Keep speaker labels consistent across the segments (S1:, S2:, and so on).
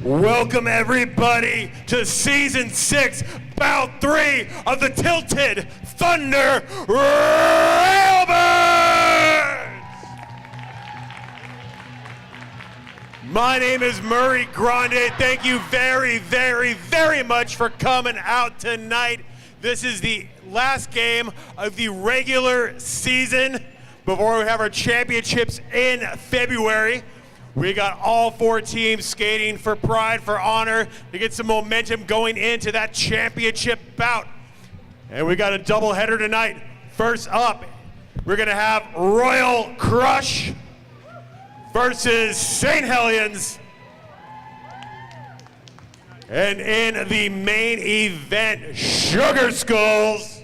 S1: Welcome everybody to Season 6, Bout 3 of the Tilted Thunder Railbirds! My name is Murray Grande. Thank you very, very, very much for coming out tonight. This is the last game of the regular season before we have our championships in February. We got all 4 teams skating for pride, for honor, to get some momentum going into that championship bout. And we got a doubleheader tonight. First up, we're gonna have Royal Crush versus Saint Hellions. And in the main event, Sugar Skulls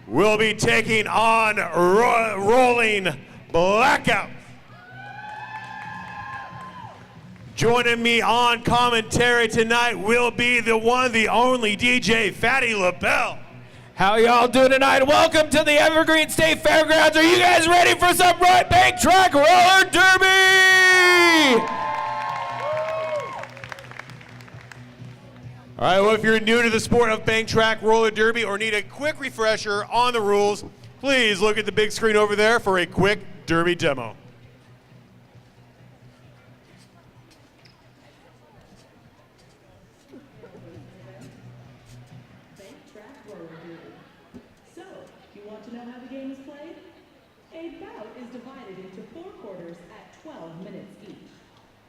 S1: will be taking on Rolling Blackout. Joining me on commentary tonight will be the one, the only DJ Fatty LaBelle.
S2: How y'all doing tonight? Welcome to the Evergreen State Fairgrounds. Are you guys ready for some right bank track roller derby?
S1: All right, well, if you're new to the sport of bank track roller derby or need a quick refresher on the rules, please look at the big screen over there for a quick derby demo.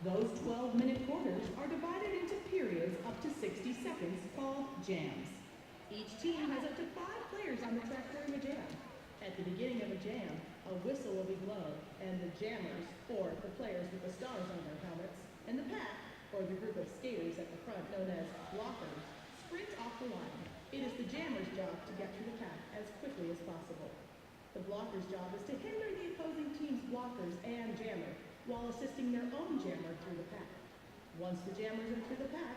S3: Those 12-minute quarters are divided into periods up to 60 seconds called jams. Each team has up to 5 players on the track during a jam. At the beginning of a jam, a whistle will be blown, and the jammers, or the players with the stars on their helmets, and the pack, or the group of skaters at the front known as blockers, sprint off the line. It is the jammer's job to get through the pack as quickly as possible. The blocker's job is to hinder the opposing team's blockers and jammer, while assisting their own jammer through the pack. Once the jammers are through the pack,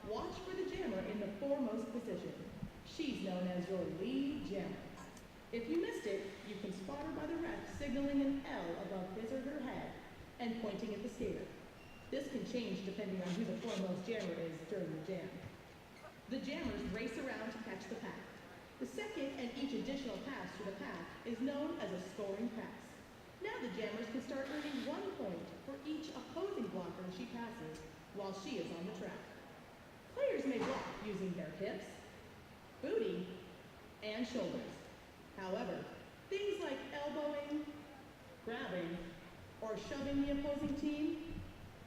S3: watch for the jammer in the foremost position. She's known as your lead jammer. If you missed it, you can spot her by the ref signaling an L above his or her head and pointing at the skater. This can change depending on who the foremost jammer is during the jam. The jammers race around to catch the pack. The second and each additional pass to the pack is known as a scoring pass. Now the jammers can start earning 1 point for each opposing blocker she passes while she is on the track. Players may block using their hips, booty, and shoulders. However, things like elbowing, grabbing, or shoving the opposing team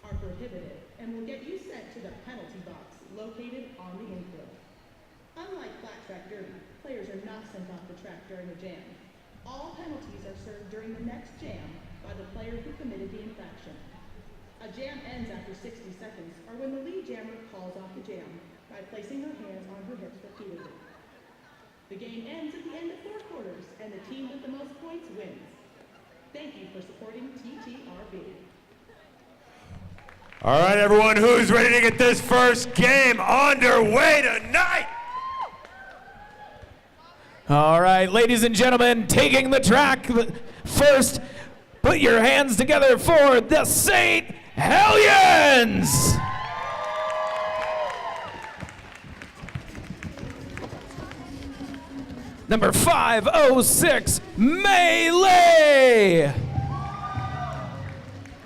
S3: are prohibited and will get you sent to the penalty box located on the infield. Unlike flat track derby, players are not sent off the track during a jam. All penalties are served during the next jam by the player who committed the infraction. A jam ends after 60 seconds or when the lead jammer calls off the jam by placing her hands on her hips repeatedly. The game ends at the end of 4 quarters and the team with the most points wins. Thank you for supporting TTRB.
S1: All right, everyone, who's ready to get this first game underway tonight?
S2: All right, ladies and gentlemen, taking the track first, put your hands together for the Saint Hellions! Number 506, Melee!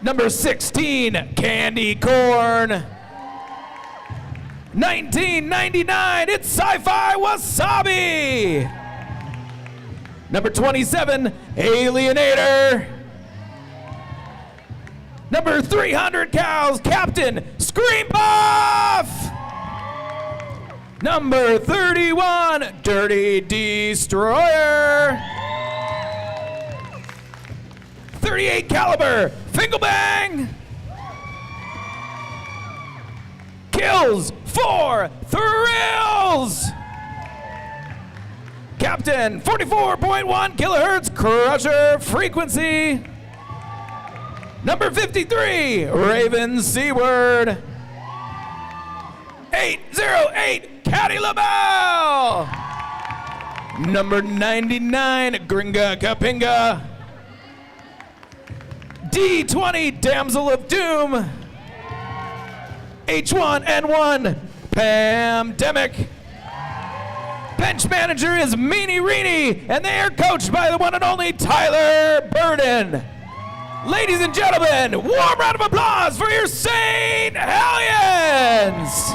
S2: Number 16, Candy Corn! 1999, it's Sci-Fi Wasabi! Number 27, Alienator. Number 300 Cows, Captain Scream Buff. Number 31, Dirty Destroyer. 38 Caliber, Fingerbang. Kills for Thrills. Captain 44.1 kilohertz Crusher Frequency. Number 53, Raven Seaward. 808, Caddy LaBelle. Number 99, Gringa Kapinga. D20, Damsel of Doom. H1N1 Pandemic. Bench manager is Meanie Reenie, and they are coached by the one and only Tyler Burden. Ladies and gentlemen, warm round of applause for your Saint Hellions!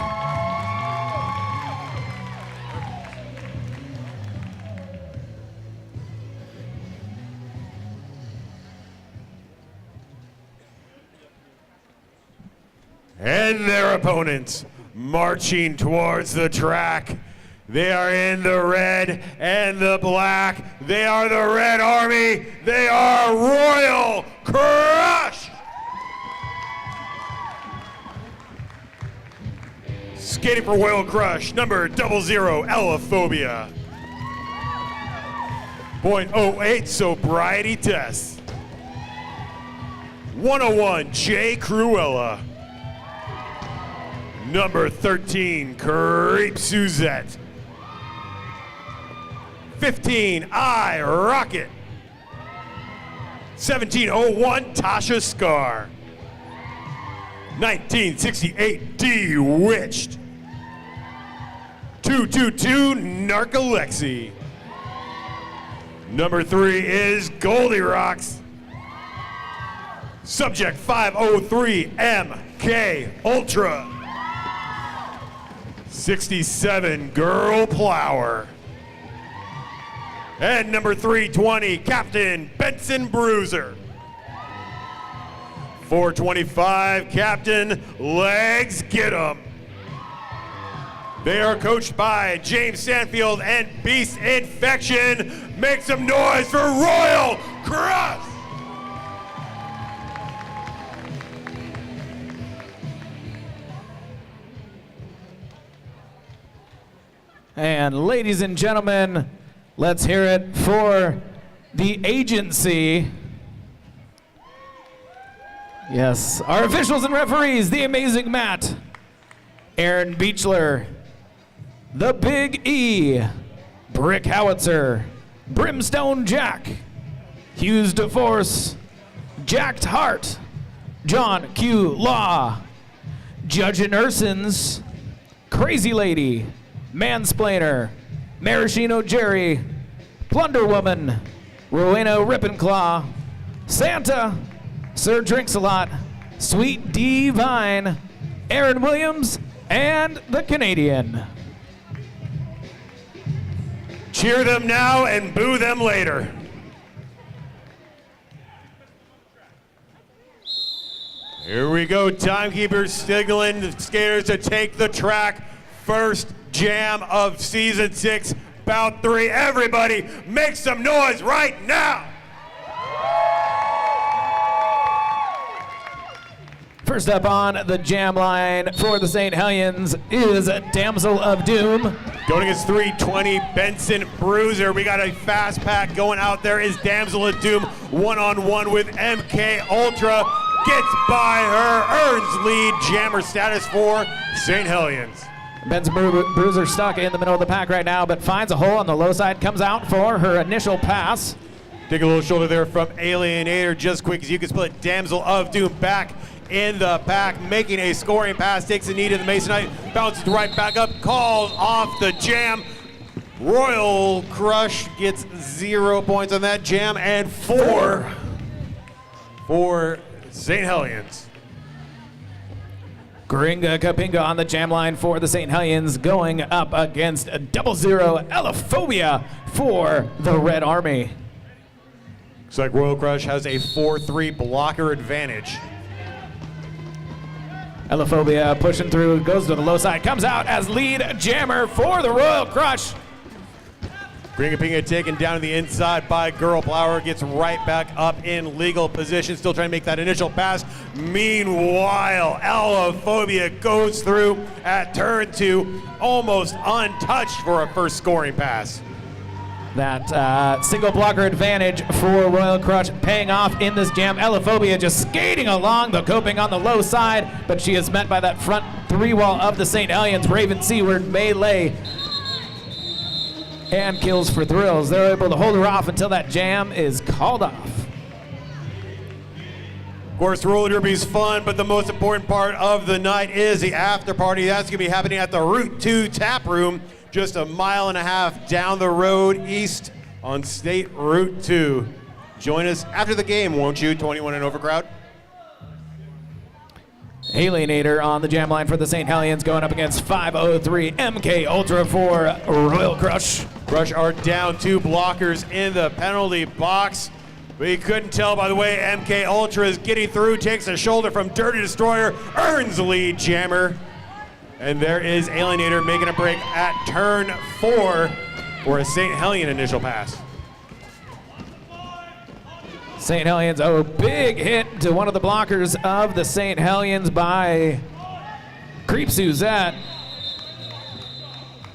S1: And their opponents marching towards the track. They are in the red and the black. They are the Red Army. They are Royal Crush. Skating for Royal Crush, number 00, Elaphobia. 0.08 sobriety test. 101, Jay Cruella. Number 13, Creep Suzette. 15, I Rocket. 1701, Tasha Scar. 1968, D-Witched. 222, Narcolepsy. Number 3 is Goldie Rocks. Subject 503, MK Ultra. 67, Girl Plower. And number 320, Captain Benson Bruiser. 425, Captain Legs Get 'em. They are coached by James Stanfield and Beast Infection. Make some noise for Royal Crush!
S2: And ladies and gentlemen, let's hear it for the agency. Yes, our officials and referees, the amazing Matt, Aaron Beechler, the Big E, Brick Howitzer, Brimstone Jack, Hughes DeForce, Jacked Hart, John Q. Law, Judge and Ursons, Crazy Lady, Mansplainer, Maraschino Jerry, Plunder Woman, Rowena Rippenclaw, Santa, Sir Drinks-A-Lot, Sweet Divine, Aaron Williams, and the Canadian.
S1: Cheer them now and boo them later. Here we go, timekeepers signaling the skaters to take the track. First jam of season 6, bout 3. Everybody make some noise right now.
S2: First up on the jam line for the Saint Hellions is Damsel of Doom.
S1: Going against 320, Benson Bruiser. We got a fast pack going out there. Is Damsel of Doom one-on-one with MK Ultra. Gets by her, earns lead jammer status for Saint Hellions.
S2: Benson Bruiser stuck in the middle of the pack right now, but finds a hole on the low side, comes out for her initial pass.
S1: Take a little shoulder there from Alienator, just quick as you can split. Damsel of Doom back in the pack, making a scoring pass, takes a knee to the Masonite, bounces right back up, calls off the jam. Royal Crush gets 0 points on that jam, and 4 for Saint Hellions.
S2: Gringa Kapinga on the jam line for the Saint Hellions, going up against 00 Elaphobia for the Red Army.
S1: Looks like Royal Crush has a 4-3 blocker advantage.
S2: Elaphobia pushing through, goes to the low side, comes out as lead jammer for the Royal Crush.
S1: Gringa Pinga taken down to the inside by Girl Plower, gets right back up in legal position, still trying to make that initial pass. Meanwhile, Elaphobia goes through at turn 2, almost untouched for a first scoring pass.
S2: That single blocker advantage for Royal Crush paying off in this jam. Elaphobia just skating along, but coping on the low side, but she is met by that front 3 wall of the St. Hellions. Raven Seaward melee and kills for thrills. They're able to hold her off until that jam is called off.
S1: Of course, roller derby is fun, but the most important part of the night is the after party. That's going to be happening at the Route 2 Tap Room, just a mile and a half down the road east on State Route 2. Join us after the game, won't you, 21 and over crowd?
S2: Alienator on the jam line for the Saint Hellions going up against 503 MK Ultra for Royal Crush.
S1: Crush are down 2 blockers in the penalty box. But you couldn't tell by the way MK Ultra is getting through, takes a shoulder from Dirty Destroyer, earns the lead jammer. And there is Alienator making a break at turn 4 for a Saint Hellion initial pass.
S2: Saint Hellions, a big hit to one of the blockers of the Saint Hellions by Creep Suzette.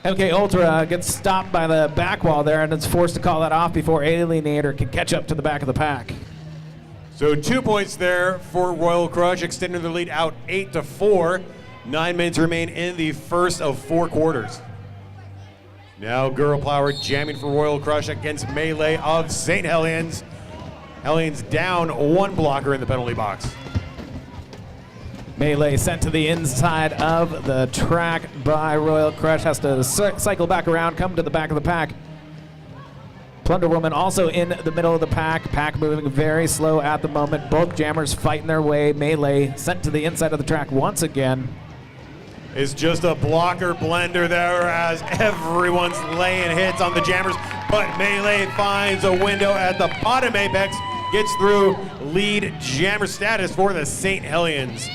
S2: MK Ultra gets stopped by the back wall there and is forced to call that off before Alienator can catch up to the back of the pack.
S1: So 2 points there for Royal Crush, extending their lead out 8-4. 9 minutes remain in the first of 4 quarters. Now Girl Power jamming for Royal Crush against Melee of Saint Hellions. Hellions down 1 blocker in the penalty box.
S2: Melee sent to the inside of the track by Royal Crush. Has to cycle back around, come to the back of the pack. Plunder Woman also in the middle of the pack. Pack moving very slow at the moment. Both jammers fighting their way. Melee sent to the inside of the track once again.
S1: It's just a blocker blender there as everyone's laying hits on the jammers, but Melee finds a window at the bottom apex, gets through lead jammer status for the Saint Hellions.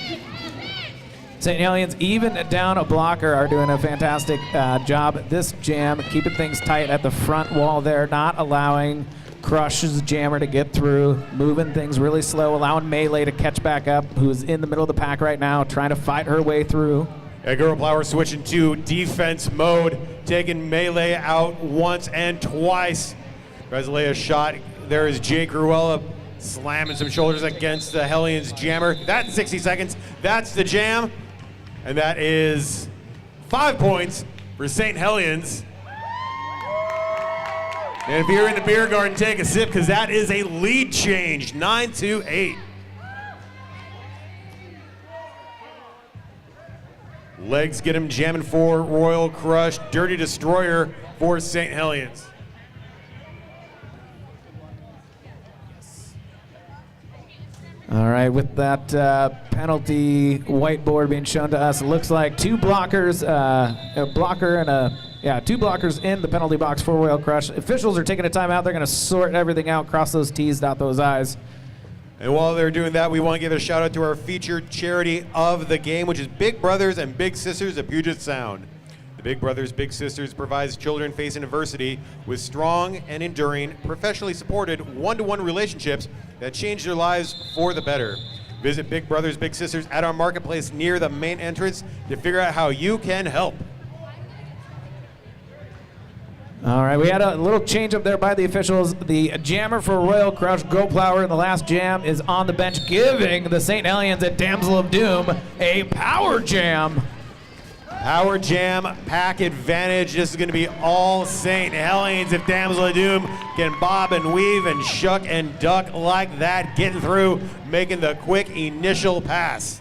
S2: Saint Hellions, even down a blocker, are doing a fantastic job this jam, keeping things tight at the front wall there, not allowing Crush's jammer to get through, moving things really slow, allowing Melee to catch back up, who's in the middle of the pack right now, trying to fight her way through.
S1: Girl Power switching to defense mode, taking Melee out once and twice. Tries to lay a shot. There is Jake Ruella slamming some shoulders against the Hellions jammer. That's 60 seconds. That's the jam. And that is 5 points for Saint Hellions. And if you're in the beer garden, take a sip because that is a lead change, 9-8. Legs get him jamming for Royal Crush. Dirty Destroyer for Saint Hellions.
S2: All right, with that penalty whiteboard being shown to us, it looks like 2 blockers, a blocker and 2 blockers in the penalty box for Royal Crush. Officials are taking a timeout. They're going to sort everything out, cross those T's, dot those I's.
S1: And while they're doing that, we want to give a shout out to our featured charity of the game, which is Big Brothers and Big Sisters of Puget Sound. The Big Brothers Big Sisters provides children facing adversity with strong and enduring, professionally supported one-to-one relationships that change their lives for the better. Visit Big Brothers Big Sisters at our marketplace near the main entrance to figure out how you can help.
S2: All right, we had a little change up there by the officials. The jammer for Royal Crush, Go Plower in the last jam, is on the bench, giving the Saint Hellions at Damsel of Doom a power jam.
S1: Power jam, pack advantage. This is going to be all Saint Hellions if Damsel of Doom can bob and weave and shuck and duck like that, getting through, making the quick initial pass.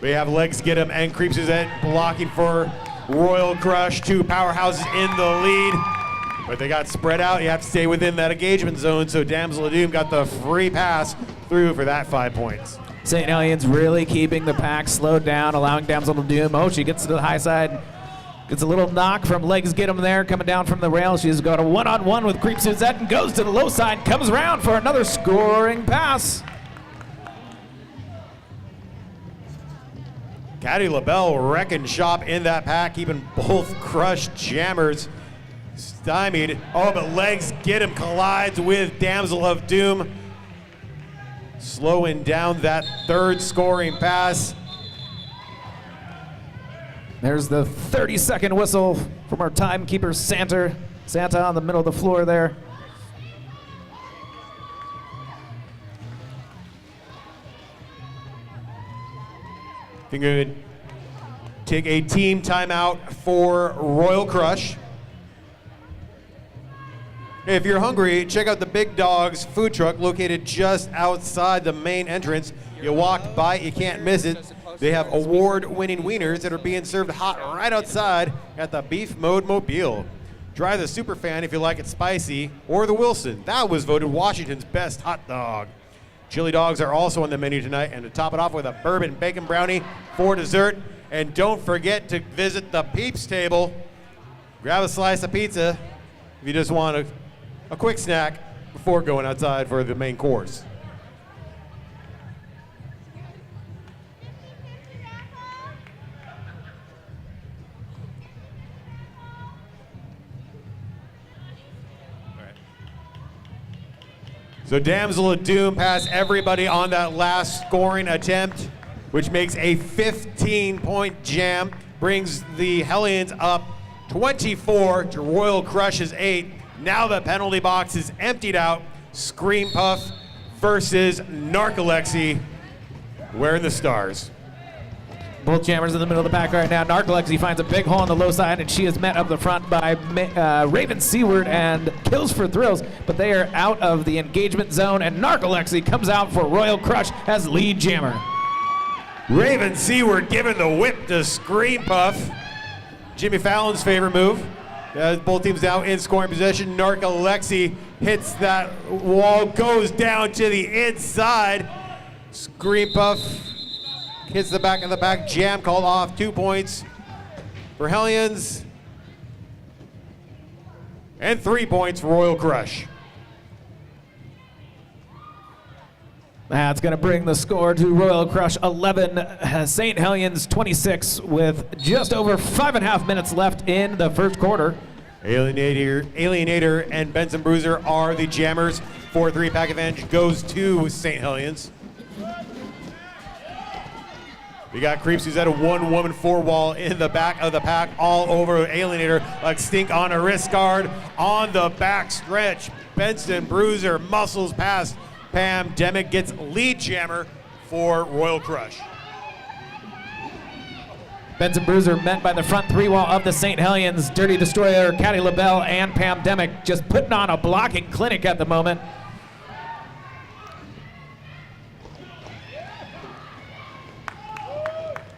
S1: We have Legs Get 'em and Creep Suzette blocking for Royal Crush. 2 powerhouses in the lead, but they got spread out. You have to stay within that engagement zone, so Damsel of Doom got the free pass through for that 5 points.
S2: St. Hellions really keeping the pack slowed down, allowing Damsel of Doom. Oh, she gets to the high side. Gets a little knock from Legs Get 'em there, coming down from the rail. She's got a one-on-one with Creep Suzette and goes to the low side, comes around for another scoring pass.
S1: Caddy LaBelle wrecking shop in that pack, keeping both Crush jammers stymied. Oh, but Legs Get 'em collides with Damsel of Doom, slowing down that 3rd scoring pass.
S2: There's the 30-second whistle from our timekeeper, Santa. Santa on the middle of the floor there.
S1: I think we would take a team timeout for Royal Crush. If you're hungry, check out the Big Dogs food truck located just outside the main entrance. You walk by it, you can't miss it. They have award-winning wieners that are being served hot right outside at the Beef Mode Mobile. Try the Superfan if you like it spicy, or the Wilson. That was voted Washington's best hot dog. Chili dogs are also on the menu tonight, and to top it off with a bourbon bacon brownie for dessert. And don't forget to visit the Peeps table. Grab a slice of pizza if you just want a quick snack before going outside for the main course. So Damsel of Doom passed everybody on that last scoring attempt, which makes a 15-point jam, brings the Hellions up 24 to Royal Crush's 8. Now the penalty box is emptied out. Scream Puff versus Narcolepsy wearing the stars.
S2: Both jammers in the middle of the pack right now. Narcolepsy finds a big hole on the low side, and she is met up the front by Raven Seaward and Kills for Thrills, but they are out of the engagement zone, and Narcolepsy comes out for Royal Crush as lead jammer.
S1: Raven Seaward giving the whip to Scream Puff. Jimmy Fallon's favorite move. Both teams now in scoring position. Narcolepsy hits that wall, goes down to the inside. Scream Puff hits the back of the pack. Jam called off. 2 points for Hellions. And 3 points for Royal Crush.
S2: That's going to bring the score to Royal Crush 11, Saint Hellions 26, with just over 5.5 minutes left in the first quarter.
S1: Alienator and Benson Bruiser are the jammers. 4-3 pack advantage goes to Saint Hellions. We got Creeps who's at a one-woman four-wall in the back of the pack, all over Alienator, like stink on a wrist guard on the back stretch. Benson Bruiser muscles past Pam. Demick gets lead jammer for Royal Crush.
S2: Benson Bruiser met by the front three wall of the Saint Hellions. Dirty Destroyer, Caddy LaBelle, and Pam Demick just putting on a blocking clinic at the moment.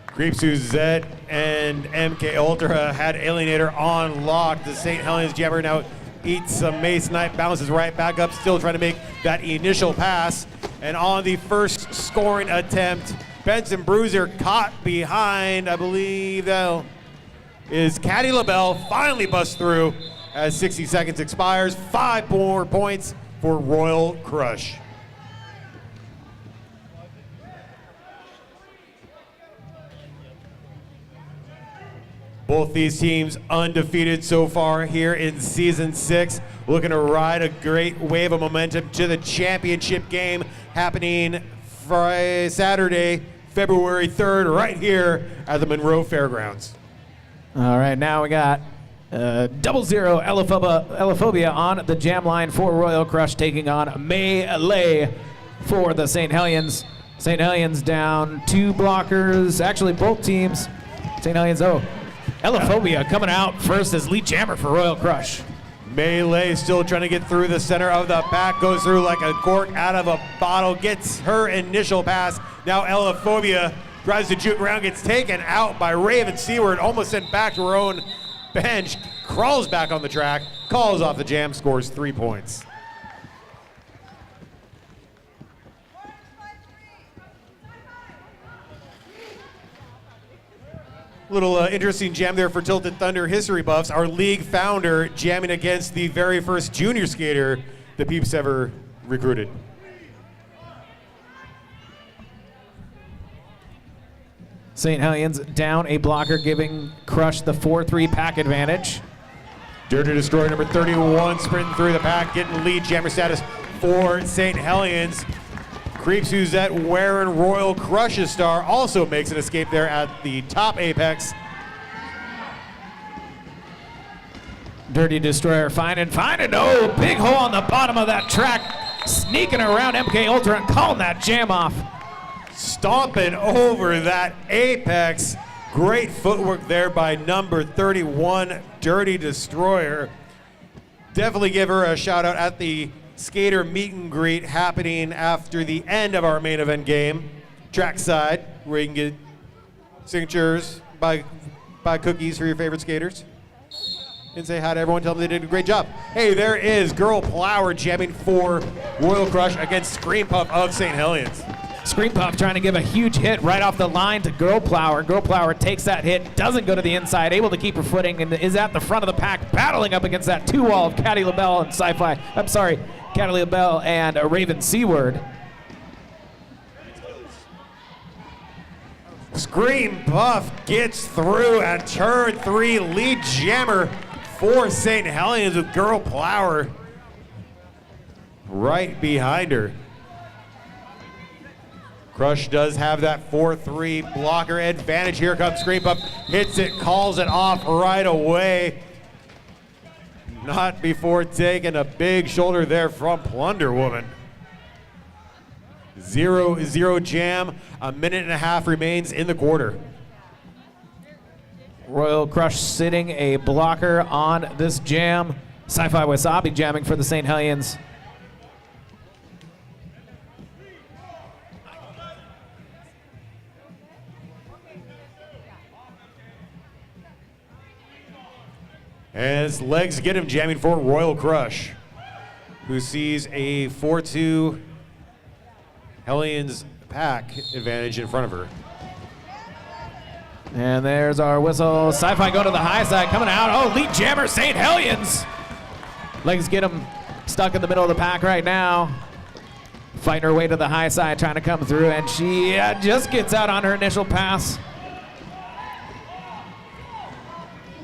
S1: Creeps Suzette and MK Ultra had Alienator on lock. The St. Helens Jammer now eats some Mace Knight, bounces right back up, still trying to make that initial pass. And on the first scoring attempt, Benson Bruiser caught behind, I believe that is Caddy LaBelle, finally busts through as 60 seconds expires. 5 more points for Royal Crush. Both these teams undefeated so far here in Season 6, looking to ride a great wave of momentum to the championship game happening Friday, Saturday, February 3rd, right here at the Monroe Fairgrounds.
S2: All right, now we got 00 Elephobia on the jam line for Royal Crush, taking on Melee for the St. Hellions. St. Hellions down 2 blockers, actually both teams. St. Hellions, Elephobia coming out first as lead jammer for Royal Crush.
S1: Melee still trying to get through the center of the pack, goes through like a cork out of a bottle, gets her initial pass. Now Elephobia tries to juke around, gets taken out by Raven Seaward, almost sent back to her own bench, crawls back on the track, calls off the jam, scores 3 points. Little interesting jam there for Tilted Thunder history buffs. Our league founder jamming against the very first junior skater the Peeps ever recruited.
S2: St. Hellions down a blocker, giving Crush the 4-3 pack advantage.
S1: Dirty Destroyer number 31 sprinting through the pack, getting lead jammer status for St. Hellions. Creeps Suzette wearing Royal Crush's star also makes an escape there at the top apex.
S2: Dirty Destroyer finding, big hole on the bottom of that track, sneaking around MK Ultra and calling that jam off.
S1: Stomping over that apex. Great footwork there by number 31, Dirty Destroyer. Definitely give her a shout out at the skater meet and greet happening after the end of our main event game, trackside, where you can get signatures, buy cookies for your favorite skaters, and say hi to everyone. Tell them they did a great job. Hey, there is Girl Plower jamming for Royal Crush against Scream Puff of St. Hellions.
S2: Scream Puff trying to give a huge hit right off the line to Girl Plower. Girl Plower takes that hit, doesn't go to the inside, able to keep her footing, and is at the front of the pack, battling up against that two-wall of Caddy LaBelle and Sci-Fi. I'm sorry, Caddy LaBelle and Raven Seaward.
S1: Scream Puff gets through at turn 3, lead jammer for St. Hellions with Girl Plower right behind her. Crush does have that 4-3 blocker advantage. Here comes Scream Puff, hits it, calls it off right away. Not before taking a big shoulder there from Plunder Woman. 0-0 jam, a minute and a half remains in the quarter.
S2: Royal Crush sitting a blocker on this jam. Sci-Fi Wasabi jamming for the St. Hellions.
S1: As legs get him jamming for Royal Crush, who sees a 4-2 Hellions pack advantage in front of her.
S2: And there's our whistle. Sci-Fi go to the high side, coming out. Oh, lead jammer, St. Hellions. Legs get him stuck in the middle of the pack right now. Fighting her way to the high side, trying to come through, and she just gets out on her initial pass.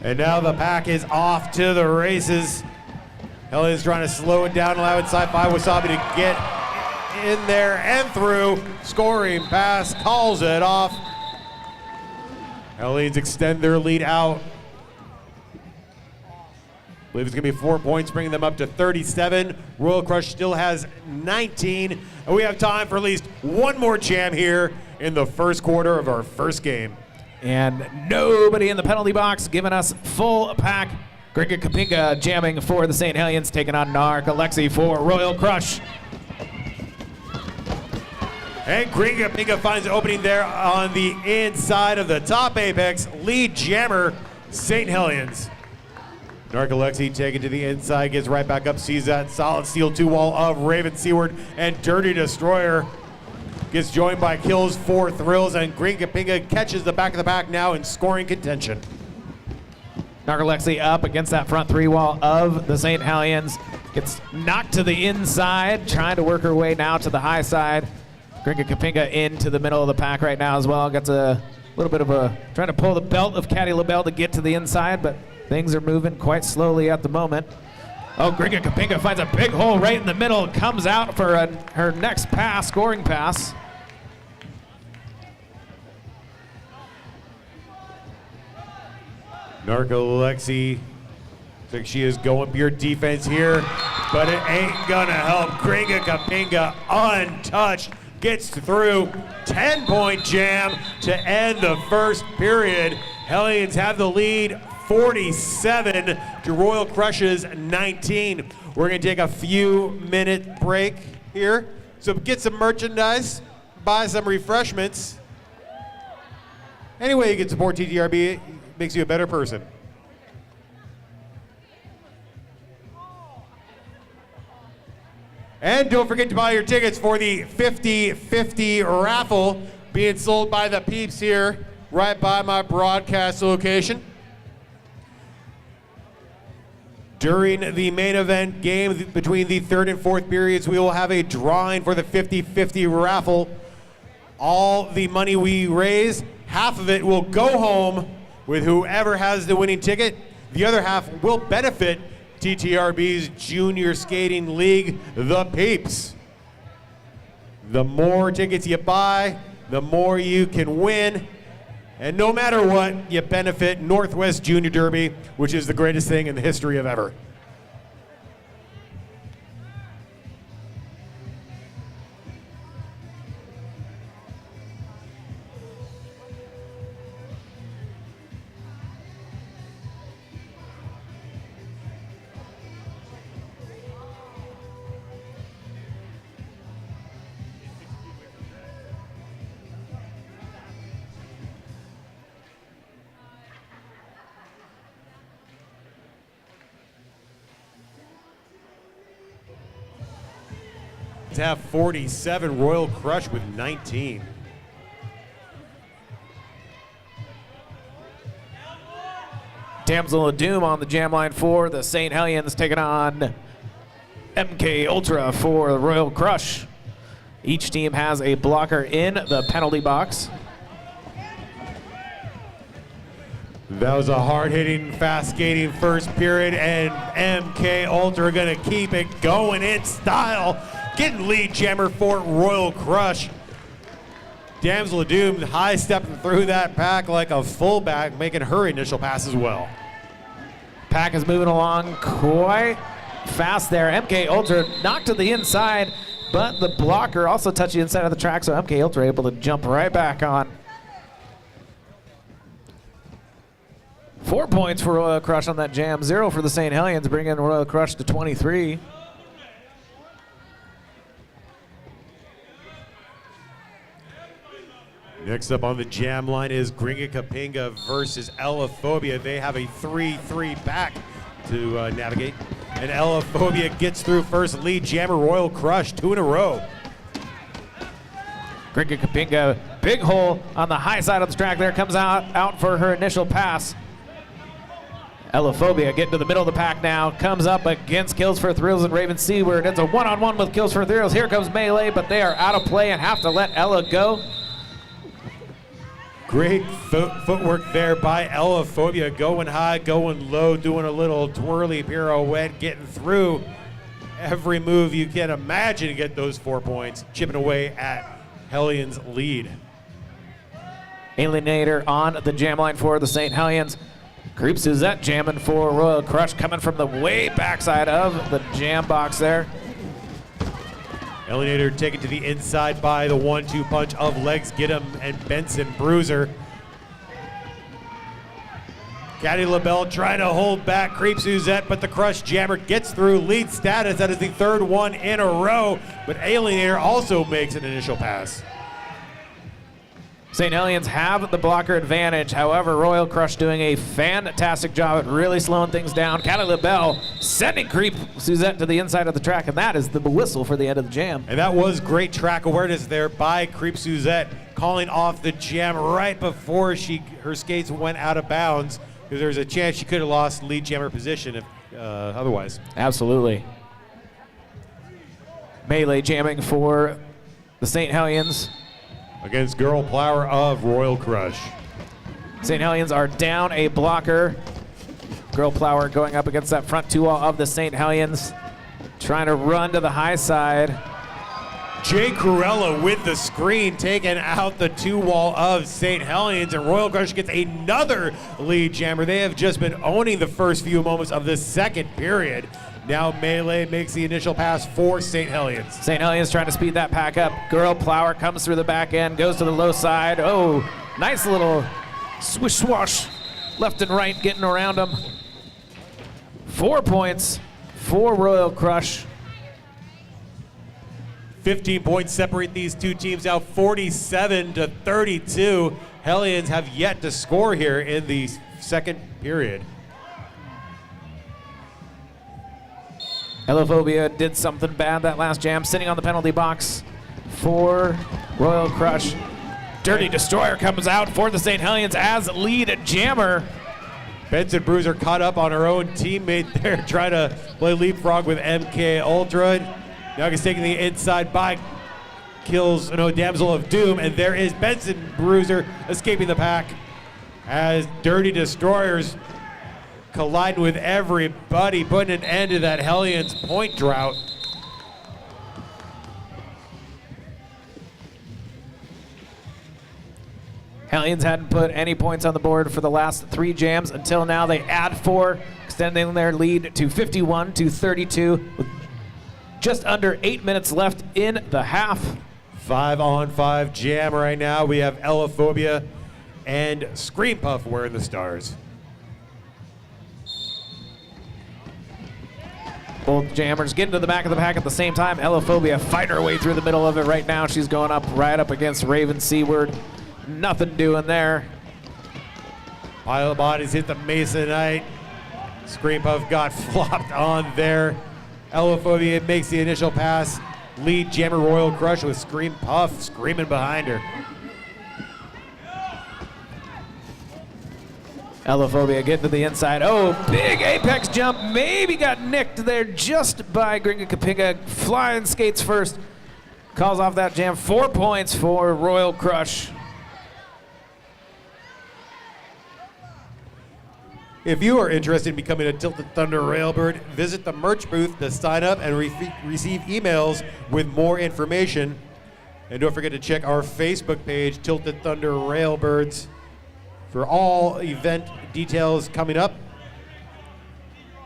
S1: And now the pack is off to the races. Hellions trying to slow it down, allowing Sci-Fi Wasabi to get in there and through. Scoring pass, calls it off. Hellions extend their lead out. I believe it's going to be 4 points, bringing them up to 37. Royal Crush still has 19. And we have time for at least one more jam here in the first quarter of our first game.
S2: And nobody in the penalty box giving us full pack. Gringa Kapinga jamming for the St. Hellions, taking on Narc Alexi for Royal Crush.
S1: And Gringa Kapinga finds an opening there on the inside of the top apex. Lead jammer, St. Hellions. Narc Alexi taken to the inside, gets right back up, sees that solid steel two-wall of Raven Seaward, and Dirty Destroyer gets joined by Kills for Thrills, and Gringa Kapinga catches the back of the pack now in scoring contention.
S2: Narcolepsy up against that front three wall of the St. Hellions. Gets knocked to the inside, trying to work her way now to the high side. Gringa Kapinga into the middle of the pack right now as well. Gets a little bit of a, trying to pull the belt of Caddy LaBelle to get to the inside, but things are moving quite slowly at the moment. Oh, Gringa Kapinga finds a big hole right in the middle, comes out for her next pass, scoring pass.
S1: Narcolepsy, looks like she is going pure defense here, but it ain't gonna help. Gringa Kapinga untouched, gets through. 10-point jam to end the first period. Hellions have the lead, 47 to Royal Crush's 19. We're gonna take a few minute break here. So get some merchandise, buy some refreshments. Any way you can support TTRB makes you a better person. And don't forget to buy your tickets for the 50/50 raffle being sold by the peeps here right by my broadcast location. During the main event game between the third and fourth periods, we will have a drawing for the 50/50 raffle. All the money we raise, half of it will go home with whoever has the winning ticket. The other half will benefit TTRB's Junior Skating League, the Peeps. The more tickets you buy, the more you can win. And no matter what, you benefit Northwest Junior Derby, which is the greatest thing in the history of ever. have 47, Royal Crush with 19.
S2: Damsel of Doom on the jam line for the Saint Hellions, taking on MK Ultra for the Royal Crush. Each team has a blocker in the penalty box.
S1: That was a hard-hitting, fast-skating first period, and MK Ultra are going to keep it going in style. Getting lead jammer for Royal Crush. Damsel of Doom high-stepping through that pack like a fullback, making her initial pass as well.
S2: Pack is moving along quite fast there. MK Ultra knocked to the inside, but the blocker also touched the inside of the track, so MK Ultra able to jump right back on. 4 points for Royal Crush on that jam, 0 for the Saint Hellions, bringing Royal Crush to 23.
S1: Next up on the jam line is Gringa Kapinga versus Ellaphobia. They have a 3-3 back to navigate. And Ellaphobia gets through first, lead jammer Royal Crush, 2 in a row.
S2: Gringa Kapinga, big hole on the high side of the track there, comes out for her initial pass. Ellaphobia getting to the middle of the pack now, comes up against Kills for Thrills and Raven Seaward. It's a one-on-one with Kills for Thrills. Here comes Melee, but they are out of play and have to let Ella go.
S1: Great footwork there by Ellaphobia, going high, going low, doing a little twirly pirouette, getting through every move you can imagine to get those 4 points, chipping away at Hellions' lead.
S2: Alienator on the jam line for the Saint Hellions. Creep Suzette jamming for Royal Crush, coming from the way backside of the jam box there.
S1: Alienator taken to the inside by the 1-2 punch of Legs Get 'em and Benson Bruiser. Caddy LaBelle trying to hold back Creep Suzette, but the Crush Jammer gets through lead status. That is the third one in a row, but Alienator also makes an initial pass.
S2: St. Hellions have the blocker advantage. However, Royal Crush doing a fantastic job at really slowing things down. Caddy LaBelle sending Creep Suzette to the inside of the track, and that is the whistle for the end of the jam.
S1: And that was great track awareness there by Creep Suzette, calling off the jam right before her skates went out of bounds, because there's a chance she could have lost lead jammer position if otherwise.
S2: Absolutely. Melee jamming for the St. Hellions.
S1: Against Girl Plower of Royal Crush.
S2: St. Hellions are down a blocker. Girl Plower going up against that front two wall of the St. Hellions, trying to run to the high side.
S1: Jay Cruella with the screen, taking out the two wall of St. Hellions, and Royal Crush gets another lead jammer. They have just been owning the first few moments of the second period. Now Melee makes the initial pass for St. Hellions.
S2: St. Hellions trying to speed that pack up. Girl Plower comes through the back end, goes to the low side. Oh, nice little swish swash left and right, getting around them. 4 points for Royal Crush.
S1: 15 points separate these two teams out, 47-32. Hellions have yet to score here in the second period.
S2: Ellaphobia did something bad that last jam, sitting on the penalty box for Royal Crush. Dirty Destroyer comes out for the St. Hellions as lead jammer.
S1: Benson Bruiser caught up on her own teammate there, trying to play leapfrog with MK Ultra. Now he's taking the inside by Damsel of Doom, and there is Benson Bruiser escaping the pack as Dirty Destroyers colliding with everybody, putting an end to that Hellions point drought.
S2: Hellions hadn't put any points on the board for the last 3 jams until now. They add 4, extending their lead to 51-32 with just under 8 minutes left in the half.
S1: 5-on-5 jam right now. We have Ellaphobia and Scream Puff wearing the stars.
S2: Both jammers getting to the back of the pack at the same time. Ellaphobia fighting her way through the middle of it right now. She's going up right up against Raven Seaward. Nothing doing there.
S1: Pile of bodies hit the Masonite. Scream Puff got flopped on there. Ellaphobia makes the initial pass. lead jammer Royal Crush with Scream Puff screaming behind her.
S2: Elophobia getting to the inside. Oh, big apex jump. Maybe got nicked there just by Gringa Kapinga. Flying skates first. Calls off that jam. 4 points for Royal Crush.
S1: If you are interested in becoming a Tilted Thunder Railbird, visit the merch booth to sign up and receive emails with more information. And don't forget to check our Facebook page, Tilted Thunder Railbirds, for all event details coming up.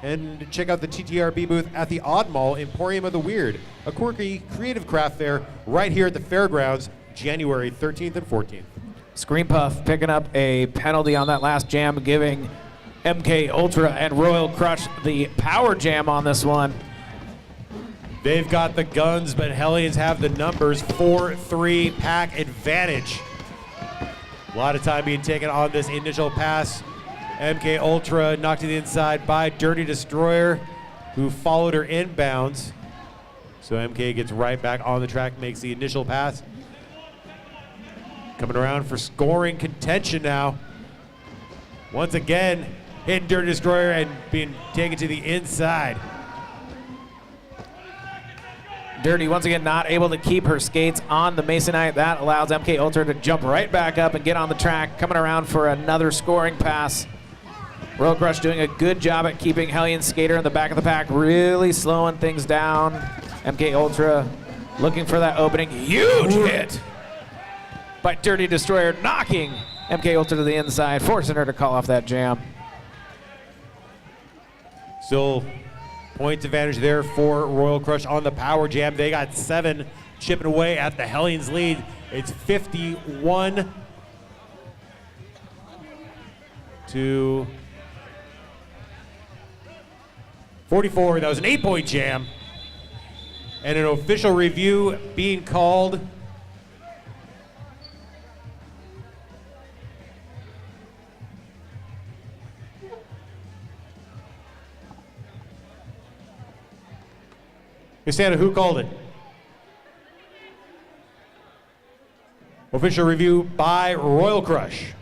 S1: And check out the TTRB booth at the Odd Mall Emporium of the Weird, a quirky creative craft fair right here at the fairgrounds, January 13th and 14th.
S2: Scream Puff picking up a penalty on that last jam, giving MK Ultra and Royal Crush the power jam on this one.
S1: They've got the guns, but Hellions have the numbers. 4-3 pack advantage. A lot of time being taken on this initial pass. MK Ultra knocked to the inside by Dirty Destroyer, who followed her inbounds. So MK gets right back on the track, makes the initial pass. Coming around for scoring contention now. Once again, hitting Dirty Destroyer and being taken to the inside.
S2: Dirty once again not able to keep her skates on the Masonite. That allows MK Ultra to jump right back up and get on the track, coming around for another scoring pass. Royal Crush doing a good job at keeping Hellion Skater in the back of the pack, really slowing things down. MK Ultra looking for that opening. Huge hit by Dirty Destroyer, knocking MK Ultra to the inside, forcing her to call off that jam.
S1: Still points advantage there for Royal Crush on the power jam. They got 7, chipping away at the Hellions lead. It's 51 to 44. That was an 8-point jam. And an official review being called. Santa, who called it? Official review by Royal Crush.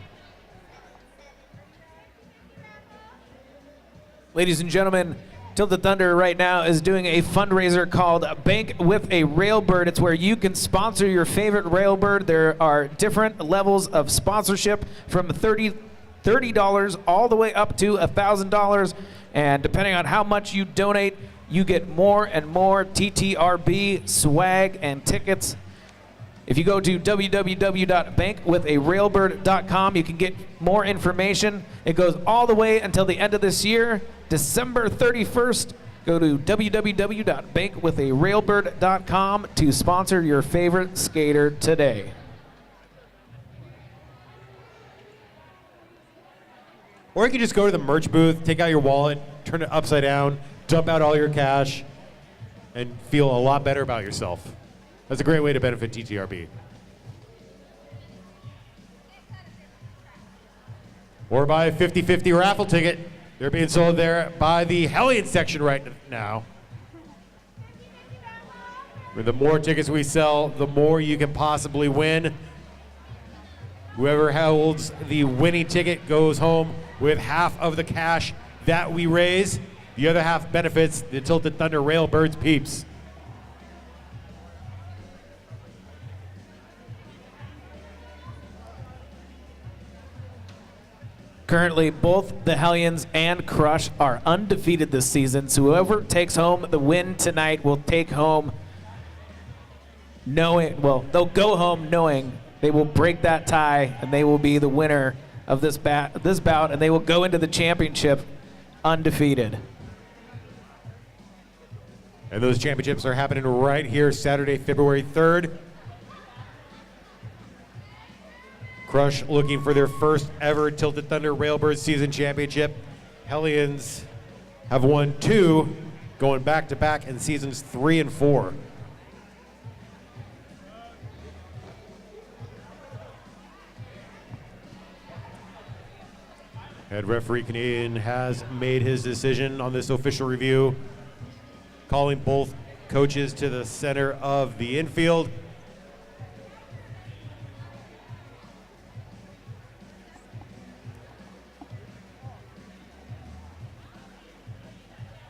S2: Ladies and gentlemen, Tilted Thunder right now is doing a fundraiser called Bank with a Railbird. It's where you can sponsor your favorite railbird. There are different levels of sponsorship from $30 all the way up to $1,000. And depending on how much you donate, you get more and more TTRB swag and tickets. If you go to www.bankwitharailbird.com, you can get more information. It goes all the way until the end of this year, December 31st. Go to www.bankwitharailbird.com to sponsor your favorite skater today.
S1: Or you can just go to the merch booth, take out your wallet, turn it upside down, dump out all your cash, and feel a lot better about yourself. That's a great way to benefit TTRB. Or buy a 50-50 raffle ticket. They're being sold there by the Hellion section right now. The more tickets we sell, the more you can possibly win. Whoever holds the winning ticket goes home with half of the cash that we raise. The other half benefits the Tilted Thunder Railbirds peeps.
S2: Currently, both the Hellions and Crush are undefeated this season, so whoever takes home the win tonight will take home knowing, well, they'll go home knowing they will break that tie and they will be the winner of this bout, and they will go into the championship undefeated.
S1: And those championships are happening right here Saturday, February 3rd. Crush looking for their first ever Tilted Thunder Railbirds season championship. Hellions have won 2, going back to back in seasons 3 and 4. Head referee Canadian has made his decision on this official review, calling both coaches to the center of the infield.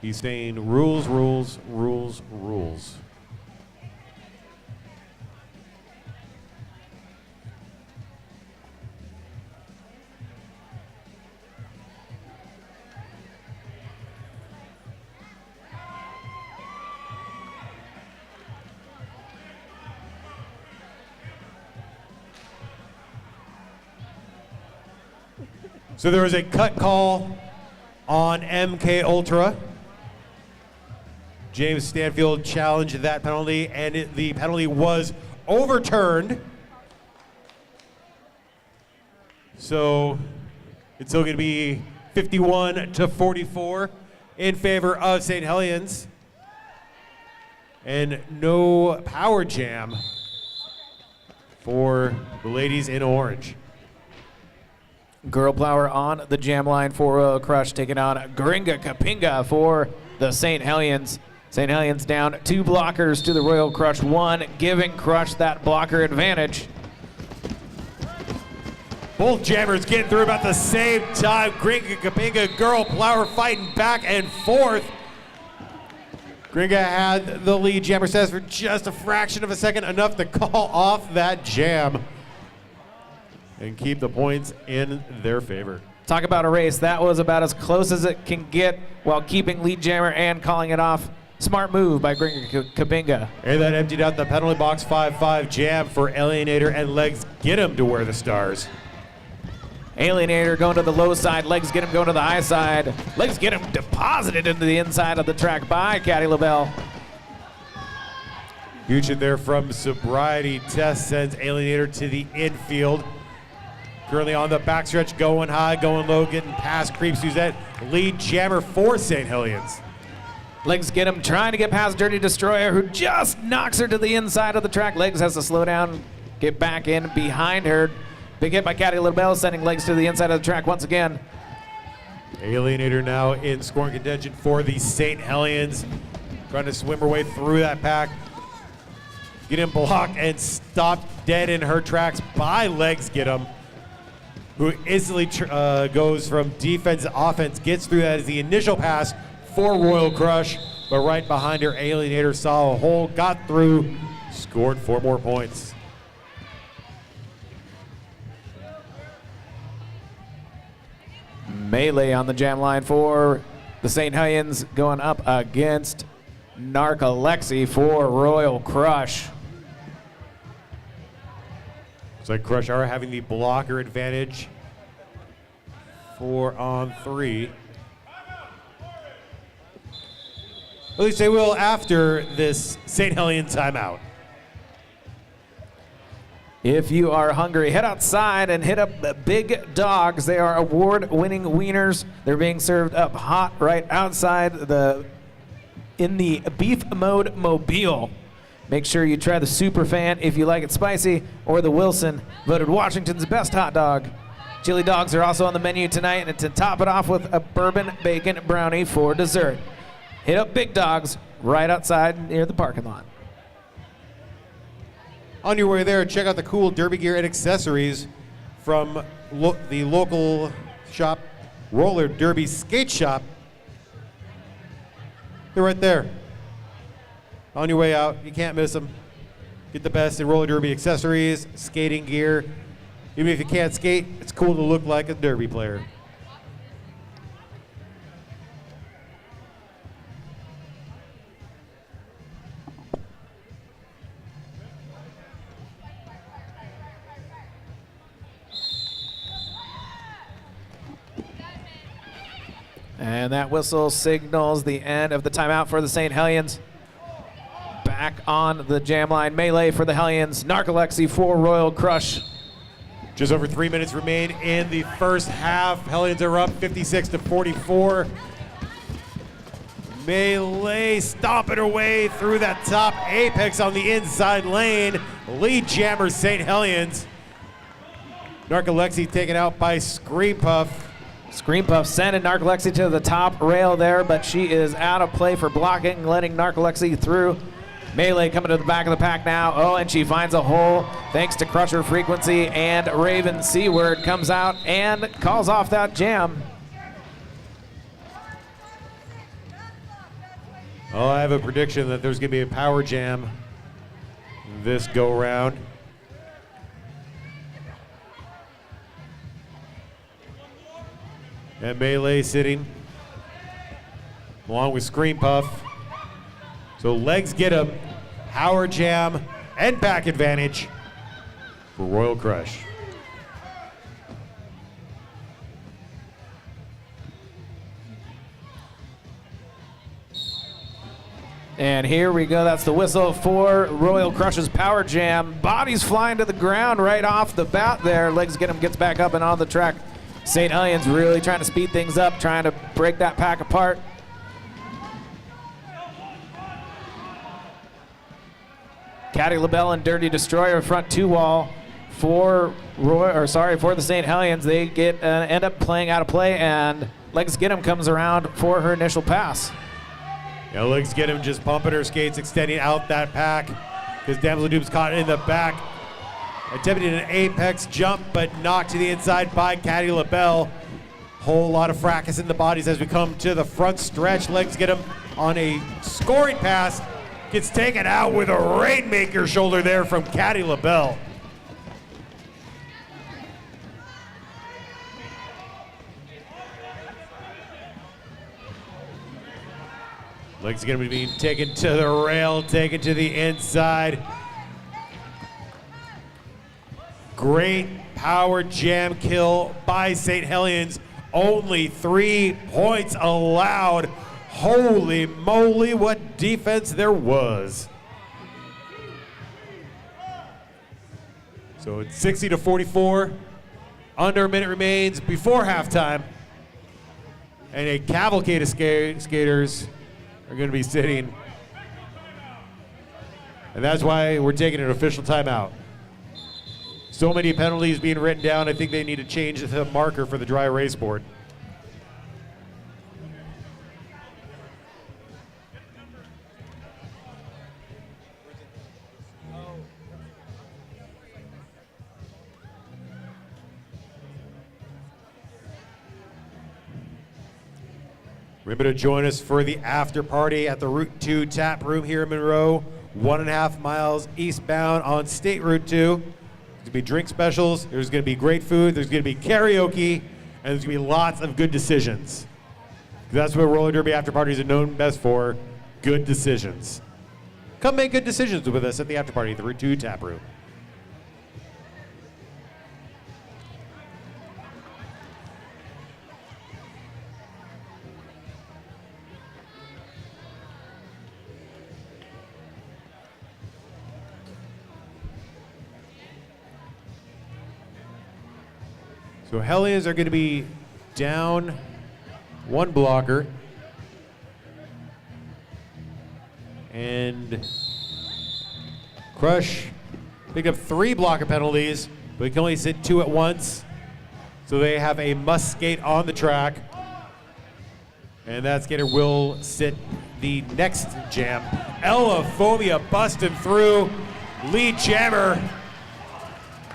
S1: He's saying rules, rules, rules, rules. So there was a cut call on MK Ultra. James Stanfield challenged that penalty, and the penalty was overturned. So it's still going to be 51-44 in favor of Saint Hellions. And no power jam for the ladies in orange.
S2: Girl Power on the jam line for Royal Crush, taking on Gringa Kapinga for the Saint Hellions. Saint Hellions down 2 blockers to the Royal Crush 1, giving Crush that blocker advantage.
S1: Both jammers getting through about the same time. Gringa Kapinga, Girl Power fighting back and forth. Gringa had the lead. Jammer says for just a fraction of a second, enough to call off that jam and keep the points in their favor.
S2: Talk about a race. That was about as close as it can get while keeping lead jammer and calling it off. Smart move by Gringa Kapinga.
S1: And that emptied out the penalty box. 5-5 jam for Alienator, and Legs get him to wear the stars.
S2: Alienator going to the low side. Legs get him going to the high side. Legs get him deposited into the inside of the track by Caddy LaBelle.
S1: Huge in there from Sobriety Test sends Alienator to the infield. Currently on the backstretch, going high, going low, getting past Creep Suzette. Lead jammer for Saint Hellions.
S2: Legs get him, trying to get past Dirty Destroyer, who just knocks her to the inside of the track. Legs has to slow down, get back in behind her. Big hit by Caddy LaBelle, sending Legs to the inside of the track once again.
S1: Alienator now in scoring contention for the Saint Hellions. Trying to swim her way through that pack. Get him blocked and stopped dead in her tracks by Legs Get him, who instantly goes from defense to offense, gets through that as the initial pass for Royal Crush, but right behind her, Alienator saw a hole, got through, scored 4 more points.
S2: Melee on the jam line for the Saint Hellions, going up against Narcolepsy for Royal Crush.
S1: Looks like Crush are having the blocker advantage. 4 on 3. At least they will after this St. Hellion timeout.
S2: If you are hungry, head outside and hit up Big Dogs. They are award-winning wieners. They're being served up hot right outside in the Beef Mode Mobile. Make sure you try the Super Fan if you like it spicy, or the Wilson, voted Washington's best hot dog. Chili dogs are also on the menu tonight, and to top it off with a bourbon bacon brownie for dessert. Hit up Big Dogs right outside near the parking lot.
S1: On your way there, check out the cool derby gear and accessories from the local shop, Roller Derby Skate Shop. They're right there. On your way out, you can't miss them. Get the best in roller derby accessories, skating gear. Even if you can't skate, it's cool to look like a derby player.
S2: And that whistle signals the end of the timeout for the Saint Hellions. Back on the jam line, melee for the Hellions. Narcolepsy for Royal Crush.
S1: Just over 3 minutes remain in the first half. Hellions are up 56-44. Melee stomping her way through that top apex on the inside lane. Lead jammer St. Hellions. Narcolepsy taken out by Scream Puff.
S2: Screen Puff sending Narcolepsy to the top rail there, but she is out of play for blocking, letting Narcolepsy through. Melee coming to the back of the pack now. Oh, and she finds a hole thanks to Crusher Frequency, and Raven Seaward comes out and calls off that jam.
S1: Oh, I have a prediction that there's going to be a power jam this go-round. And Melee sitting along with Scream Puff. So legs get him, power jam, and back advantage for Royal Crush.
S2: And here we go. That's the whistle for Royal Crush's power jam. Bodies flying to the ground right off the bat there. Legs get him, gets back up and on the track. Saint Hellions really trying to speed things up, trying to break that pack apart. Caddy LaBelle and Dirty Destroyer front two wall for the Saint Hellions. They get end up playing out of play, and Legs Get 'em comes around for her initial pass.
S1: Yeah, Legs Get 'em just pumping her skates, extending out that pack because Damsel Doom's caught in the back. Attempted an apex jump, but knocked to the inside by Caddy LaBelle. Whole lot of fracas in the bodies as we come to the front stretch. Legs Get 'em on a scoring pass. Gets taken out with a Rainmaker shoulder there from Caddy LaBelle. Legs Get 'em being taken to the rail, taken to the inside. Great power jam kill by Saint Hellions. Only 3 points allowed. Holy moly, what defense there was. So it's 60-44. Under a minute remains before halftime. And a cavalcade of skaters are going to be sitting. And that's why we're taking an official timeout. So many penalties being written down, I think they need to change the marker for the dry erase board. Remember to join us for the after party at the Route 2 tap room here in Monroe, 1.5 miles eastbound on State Route 2. There's gonna be drink specials, there's gonna be great food, there's gonna be karaoke, and there's gonna be lots of good decisions. That's what roller derby after parties are known best for, good decisions. Come make good decisions with us at the after party at the Route 2 tap room. So Hellions are going to be down 1 blocker. And Crush picked up 3 blocker penalties, but can only sit 2 at once. So they have a must skate on the track. And that skater will sit the next jam. Elaphobia busting through. Lead jammer.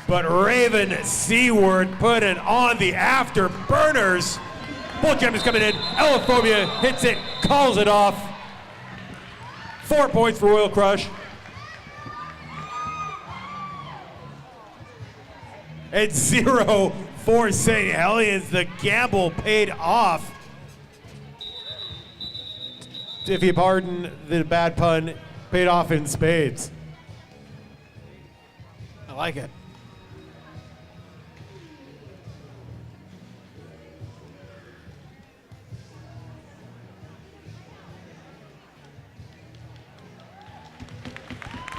S1: But Raven Seaward putting on the afterburners. Both jammers coming in. Elaphobia hits it, calls it off. 4 points for Royal Crush. And 0 for Saint Hellions. The gamble paid off. If you pardon the bad pun, paid off in spades.
S2: I like it.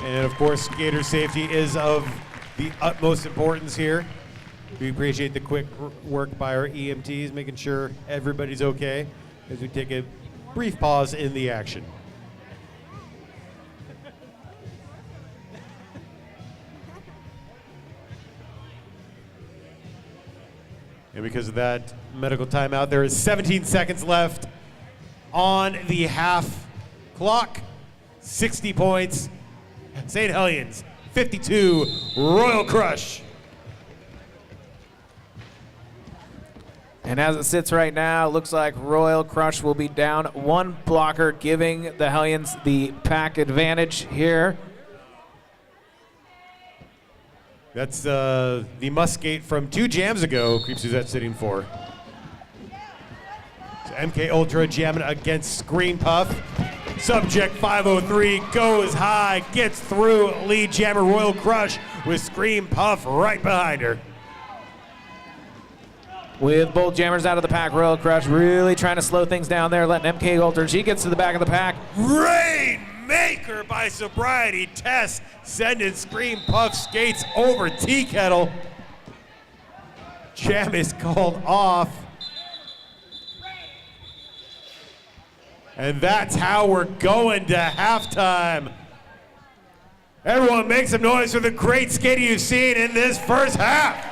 S1: And of course, skater safety is of the utmost importance here. We appreciate the quick work by our EMTs, making sure everybody's okay as we take a brief pause in the action. And because of that medical timeout, there is 17 seconds left on the half clock. 60 points. Saint Hellions, 52, Royal Crush.
S2: And as it sits right now, looks like Royal Crush will be down one blocker, giving the Hellions the pack advantage here.
S1: That's the Musket from 2 jams ago. Creeps Suzette sitting for. So MK Ultra jamming against Screen Puff. Subject 503 goes high, gets through. Lead jammer Royal Crush with Screen Puff right behind her.
S2: With both jammers out of the pack, Royal Crush really trying to slow things down there, letting MK Ultra. She gets to the back of the pack.
S1: Rainmaker by Sobriety Test, sending Scream Puff skates over Tea Kettle. Jam is called off. And that's how we're going to halftime. Everyone make some noise for the great skating you've seen in this first half.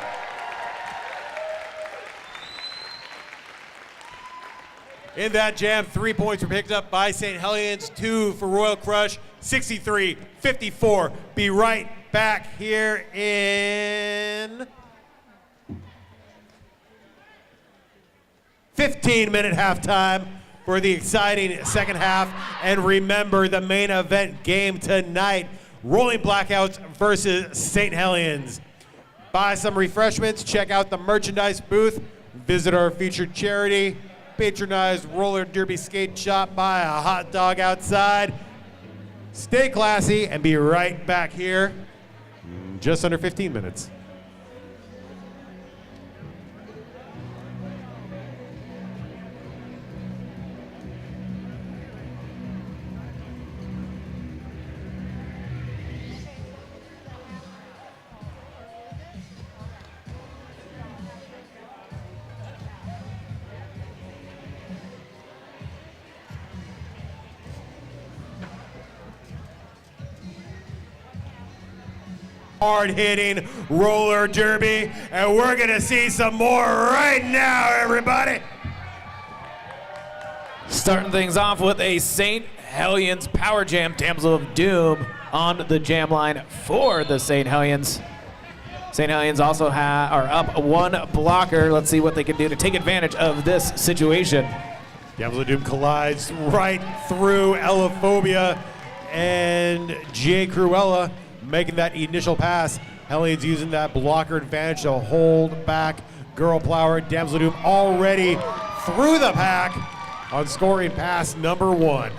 S1: In that jam, 3 points were picked up by Saint Hellions, 2 for Royal Crush, 63-54. Be right back here in 15-minute halftime for the exciting second half. And remember the main event game tonight, Rolling Blackouts versus Saint Hellions. Buy some refreshments, check out the merchandise booth, visit our featured charity, patronize roller derby skate shop, buy a hot dog outside. Stay classy and be right back here in just under 15 minutes. Hard-hitting roller derby, and we're gonna see some more right now, everybody.
S2: Starting things off with a Saint Hellions Power Jam, Damsel of Doom on the jam line for the Saint Hellions. Saint Hellions also are up one blocker. Let's see what they can do to take advantage of this situation.
S1: Damsel of Doom collides right through Elaphobia and Jay Cruella, making that initial pass. Hellions using that blocker advantage to hold back Girl Plower. Damsel of Doom already through the pack on scoring pass number 1.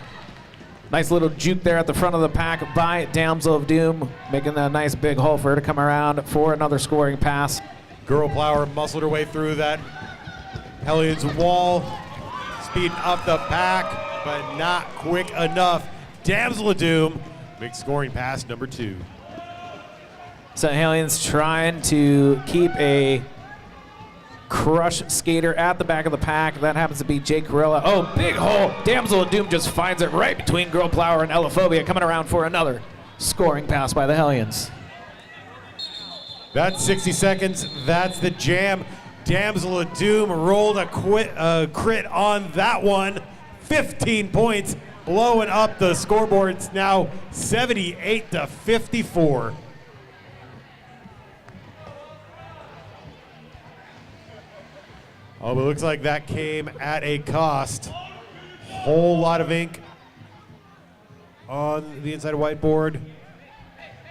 S2: Nice little juke there at the front of the pack by Damsel of Doom, making a nice big hole for her to come around for another scoring pass.
S1: Girl Plower muscled her way through that Hellions wall, speeding up the pack, but not quick enough. Damsel of Doom, big scoring pass number 2.
S2: Saint Hellions trying to keep a Crush skater at the back of the pack. That happens to be Jake Corella. Oh, big hole. Damsel of Doom just finds it right between Girl Plower and Elaphobia, coming around for another scoring pass by the Hellions.
S1: That's 60 seconds. That's the jam. Damsel of Doom rolled a crit on that one. 15 points, blowing up the scoreboards now 78-54. Oh, but it looks like that came at a cost. Whole lot of ink on the inside whiteboard,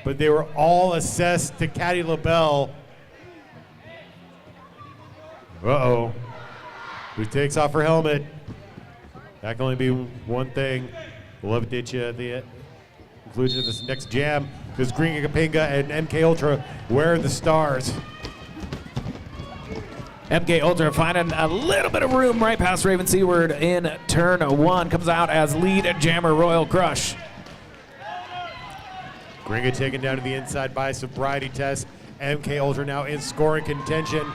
S1: but they were all assessed to Caddy LaBelle. Uh-oh. Who takes off her helmet? That can only be one thing. We'll update you at the conclusion of this next jam, because Green Kapinga and MK Ultra wear the stars.
S2: MK Ultra finding a little bit of room right past Raven Seaward in turn 1. Comes out as lead jammer Royal Crush.
S1: Gringa taken down to the inside by Sobriety Test. MK Ultra now in scoring contention.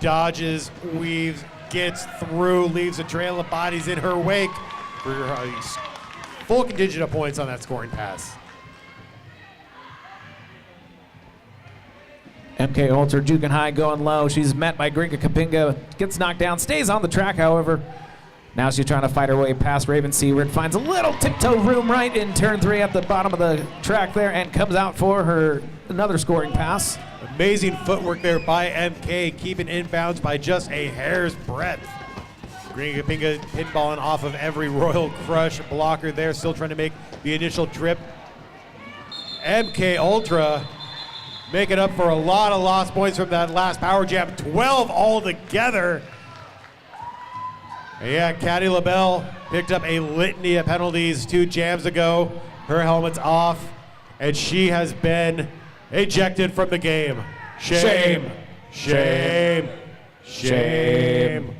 S1: Dodges, weaves, gets through, leaves a trail of bodies in her wake for a full contingent of points on that scoring pass.
S2: MK Ultra juking high, going low. She's met by Gringa Kapinga, gets knocked down, stays on the track, however. Now she's trying to fight her way past Raven Seaward, finds a little tiptoe room right in turn 3 at the bottom of the track there, and comes out for her another scoring pass.
S1: Amazing footwork there by MK, keeping inbounds by just a hair's breadth. Gringa Kapinga pinballing off of every Royal Crush blocker there, still trying to make the initial trip. MK Ultra making up for a lot of lost points from that last power jam, 12 altogether. And yeah, Caddy LaBelle picked up a litany of penalties 2 jams ago. Her helmet's off, and she has been ejected from the game. Shame. Shame. Shame.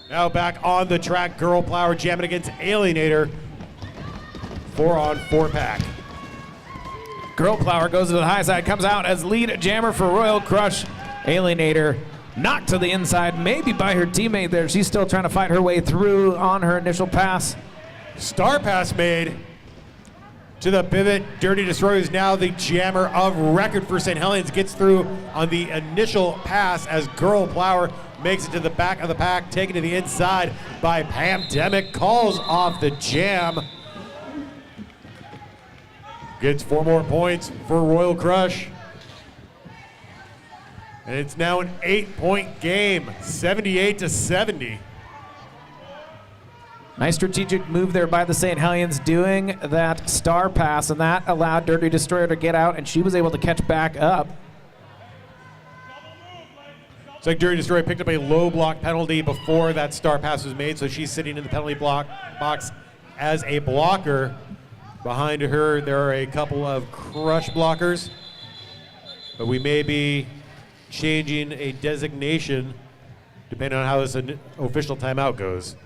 S1: Now back on the track, Girl Plower jamming against Alienator. 4-on-4 pack.
S2: Girl Plower goes to the high side, comes out as lead jammer for Royal Crush. Alienator knocked to the inside, maybe by her teammate there. She's still trying to fight her way through on her initial pass.
S1: Star pass made to the pivot. Dirty Destroyer is now the jammer of record for Saint Hellions. Gets through on the initial pass as Girl Plower makes it to the back of the pack, taken to the inside by Pandemic. Calls off the jam. Gets 4 more points for Royal Crush. And it's now an 8-point game, 78-70.
S2: Nice strategic move there by the Saint Hellions, doing that star pass, and that allowed Dirty Destroyer to get out, and she was able to catch back up.
S1: It's like Dirty Destroyer picked up a low block penalty before that star pass was made, so she's sitting in the penalty block box as a blocker. Behind her, there are a couple of crush blockers, but we may be changing a designation depending on how this official timeout goes.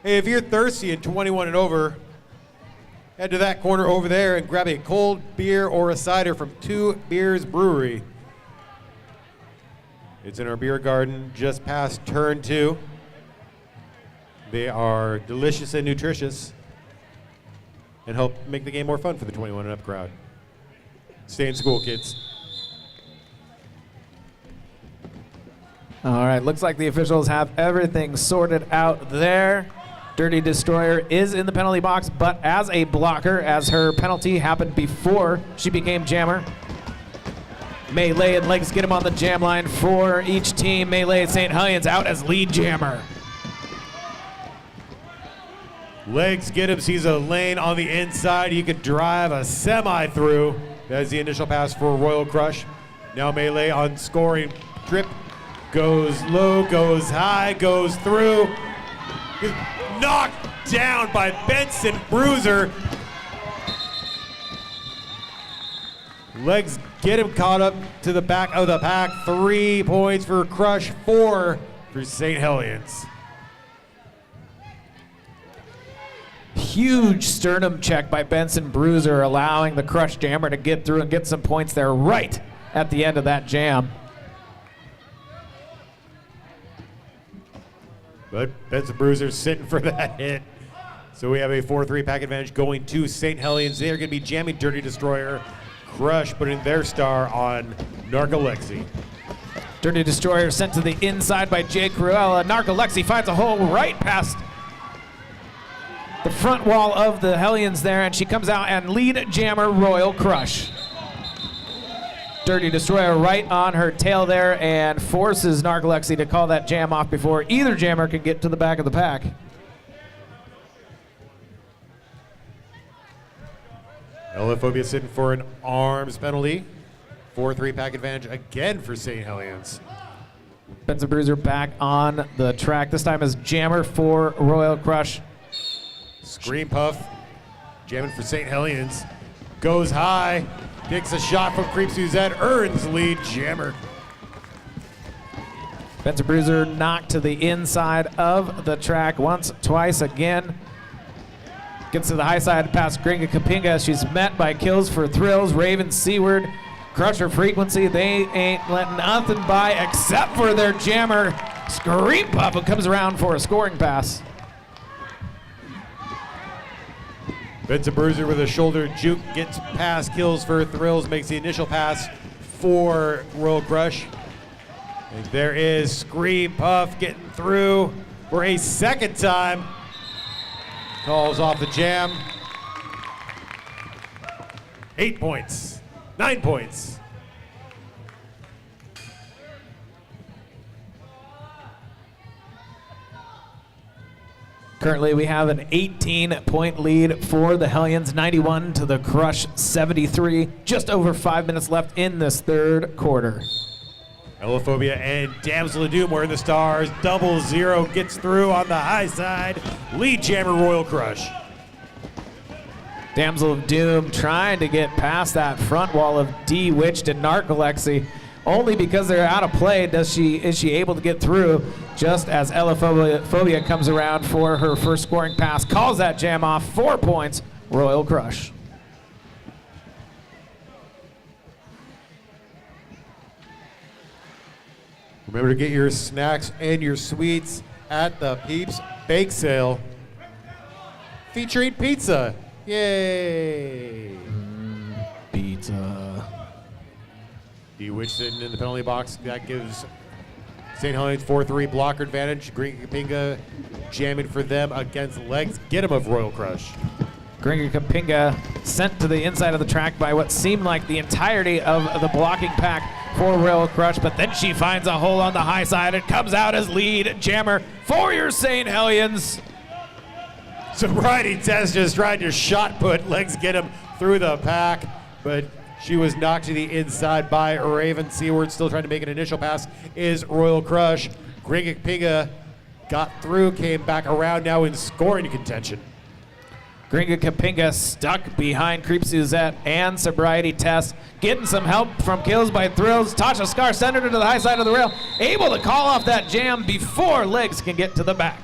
S1: Hey, if you're thirsty and 21 and over, head to that corner over there and grab a cold beer or a cider from Two Beers Brewery. It's in our beer garden just past turn 2. They are delicious and nutritious and help make the game more fun for the 21 and up crowd. Stay in school, kids.
S2: All right, looks like the officials have everything sorted out there. Dirty Destroyer is in the penalty box, but as a blocker, as her penalty happened before she became jammer. Melee and Legs get him on the jam line for each team. Melee and Saint Hellions out as lead jammer.
S1: Legs get him, sees a lane on the inside. He could drive a semi through. That's the initial pass for Royal Crush. Now Melee on scoring trip. Goes low, goes high, goes through. He's knocked down by Benson Bruiser. Legs get him caught up to the back of the pack. 3 points for Crush, 4 for Saint Hellions.
S2: Huge sternum check by Benson Bruiser, allowing the Crush jammer to get through and get some points there right at the end of that jam.
S1: But Benson Bruiser sitting for that hit. So we have a 4-3 pack advantage going to Saint Hellions. They are going to be jamming Dirty Destroyer. Crush putting their star on Narcolepsy.
S2: Dirty Destroyer sent to the inside by Jay Cruella. Narcolepsy finds a hole right past the front wall of the Hellions there, and she comes out and lead jammer Royal Crush. Dirty Destroyer right on her tail there and forces Narcolepsy to call that jam off before either jammer can get to the back of the pack.
S1: Elephobia sitting for an arms penalty. 4-3 pack advantage again for Saint Hellions.
S2: Benson Bruiser back on the track, this time as jammer for Royal Crush.
S1: Scream Puff, jamming for Saint Hellions. Goes high, takes a shot from Creep Suzette, earns lead jammer.
S2: Benson Bruiser knocked to the inside of the track once, twice again. Gets to the high side past Gringa Kapinga. She's met by Kills for Thrills, Raven Seaward, Crusher Frequency. They ain't letting nothing by except for their jammer, Scream Puff, who comes around for a scoring pass.
S1: Benson Bruiser with a shoulder juke gets past, kills for thrills, makes the initial pass for Royal Crush. And there is Scream Puff getting through for a second time. Calls off the jam. 8 points, 9 points.
S2: Currently, we have an 18-point lead for the Hellions, 91 to the Crush, 73. Just over 5 minutes left in this third quarter.
S1: Elophobia and Damsel of Doom were in the stars. 0-0 gets through on the high side. Lead jammer Royal Crush.
S2: Damsel of Doom trying to get past that front wall of D-Witched and Narcolepsy. Only because they're out of play is she able to get through, just as Elophobia comes around for her first scoring pass. Calls that jam off. 4 points, Royal Crush.
S1: Remember to get your snacks and your sweets at the Peeps Bake Sale, featuring pizza. Yay!
S2: Pizza.
S1: D-Witch sitting in the penalty box. That gives St. Hellions 4-3 blocker advantage. Green Kapinga jamming for them against legs. Get him of Royal Crush.
S2: Gringa Kapinga sent to the inside of the track by what seemed like the entirety of the blocking pack for Royal Crush, but then she finds a hole on the high side and comes out as lead jammer for your St. Hellions.
S1: Sobriety test just tried to shot put. Legs get him through the pack, but she was knocked to the inside by Raven Seaward. Still trying to make an initial pass is Royal Crush. Gringa Kapinga got through, came back around, now in scoring contention.
S2: Gringa Kapinga stuck behind Creep Suzette and Sobriety Test, getting some help from kills by Thrills. Tasha Scar centered her to the high side of the rail, able to call off that jam before legs can get to the back.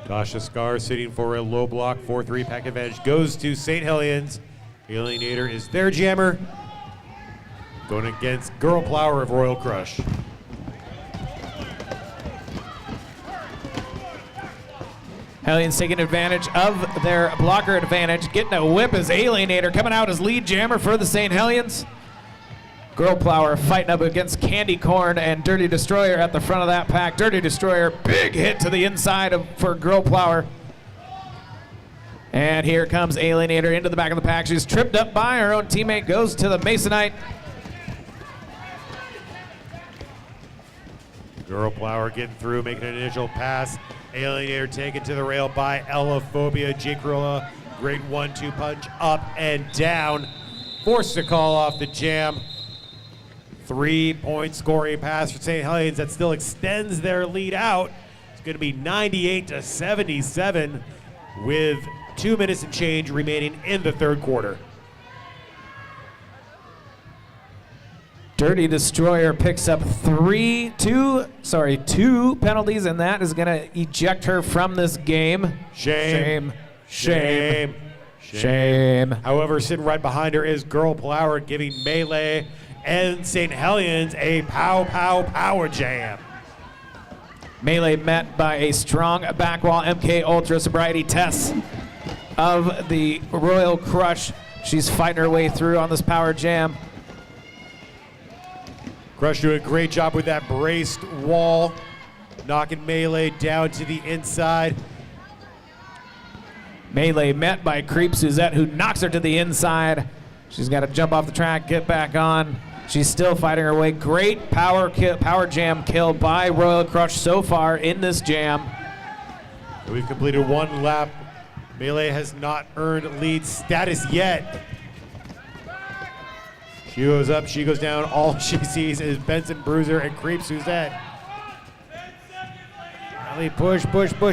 S1: Tasha Scar sitting for a low block, 4-3 pack advantage goes to St. Hellions. Alienator is their jammer. Going against Girl Plower of Royal Crush.
S2: Hellions taking advantage of their blocker advantage, getting a whip as Alienator coming out as lead jammer for the St. Hellions. Girl Plower fighting up against Candy Corn and Dirty Destroyer at the front of that pack. Dirty Destroyer, big hit to the inside for Girl Plower. And here comes Alienator into the back of the pack. She's tripped up by her own teammate, goes to the Masonite.
S1: Girl Plower getting through, making an initial pass. Alienator taken to the rail by Elophobia. Jake Rolla, great 1-2 punch up and down. Forced to call off the jam. 3-point scoring pass for St. Hellions that still extends their lead out. It's going to be 98-77 with 2 minutes and change remaining in the third quarter.
S2: Dirty Destroyer picks up two penalties, and that is going to eject her from this game.
S1: Shame.
S2: However,
S1: sitting right behind her is Girl Plower, giving Melee and St. Hellions a power jam.
S2: Melee met by a strong backwall MK Ultra Sobriety Test of the Royal Crush. She's fighting her way through on this power jam.
S1: Crush doing a great job with that braced wall, knocking Melee down to the inside.
S2: Melee met by Creep Suzette, who knocks her to the inside. She's got to jump off the track, get back on. She's still fighting her way. Great power jam kill by Royal Crush so far in this jam.
S1: We've completed one lap. Melee has not earned lead status yet. She goes up, she goes down. All she sees is Benson Bruiser and Creep Suzette. They push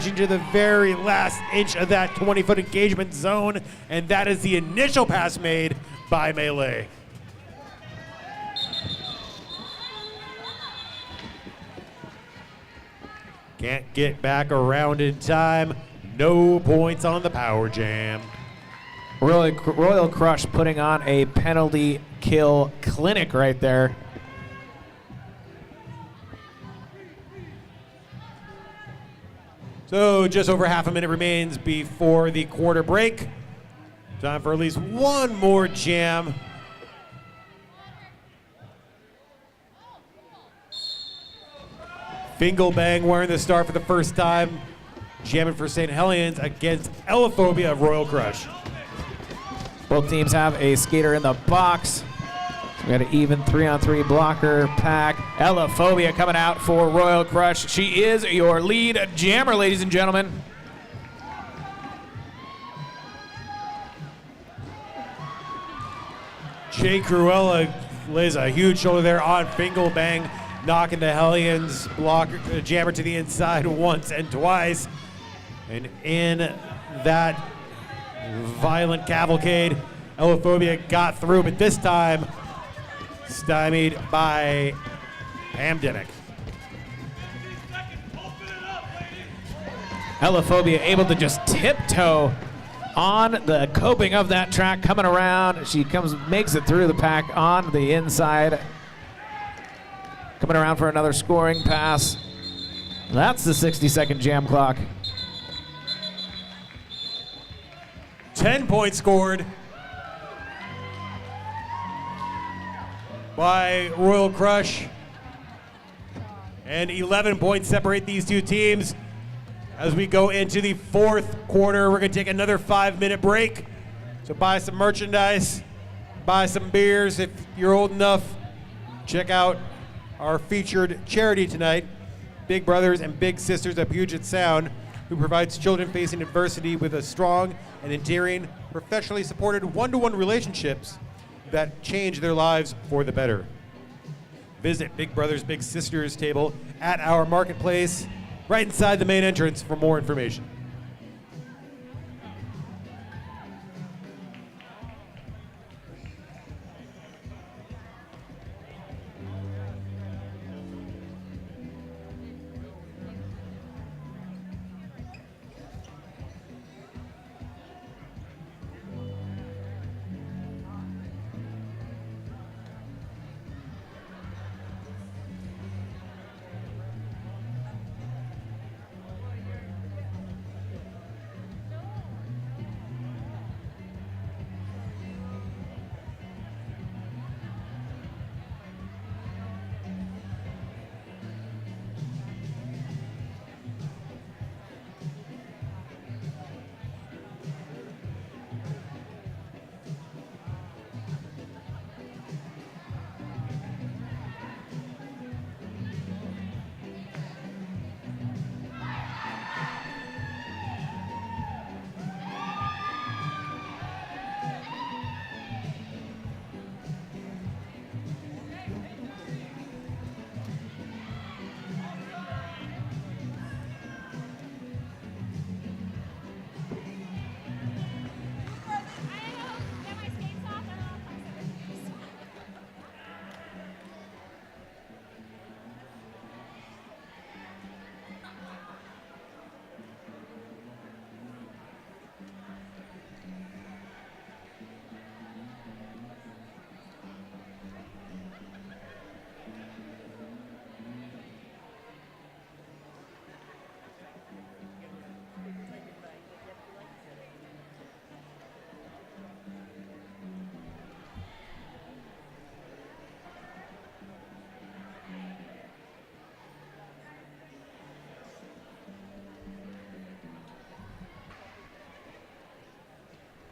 S1: into the very last inch of that 20-foot engagement zone, and that is the initial pass made by Melee. Can't get back around in time. No points on the power jam.
S2: Royal Crush putting on a penalty kill clinic right there.
S1: So just over half a minute remains before the quarter break. Time for at least one more jam. Fingelbang wearing the star for the first time. Jamming for Saint Hellions against Elophobia of Royal Crush.
S2: Both teams have a skater in the box. We got an even 3-on-3 blocker pack. Elophobia coming out for Royal Crush. She is your lead jammer, ladies and gentlemen.
S1: Jay Cruella lays a huge shoulder there on Fingelbang, knocking the Hellions blocker jammer to the inside once and twice. And in that violent cavalcade, Elophobia got through, but this time stymied by Hamdenick.
S2: Elophobia able to just tiptoe on the coping of that track, coming around. She makes it through the pack on the inside. Coming around for another scoring pass. That's the 60-second jam clock.
S1: 10 points scored by Royal Crush, and 11 points separate these two teams. As we go into the fourth quarter, we're going to take another 5-minute break. So buy some merchandise, buy some beers. If you're old enough, check out our featured charity tonight, Big Brothers and Big Sisters of Puget Sound, who provides children facing adversity with a strong and endearing, professionally supported one-to-one relationships that change their lives for the better. Visit Big Brothers Big Sisters table at our marketplace right inside the main entrance for more information.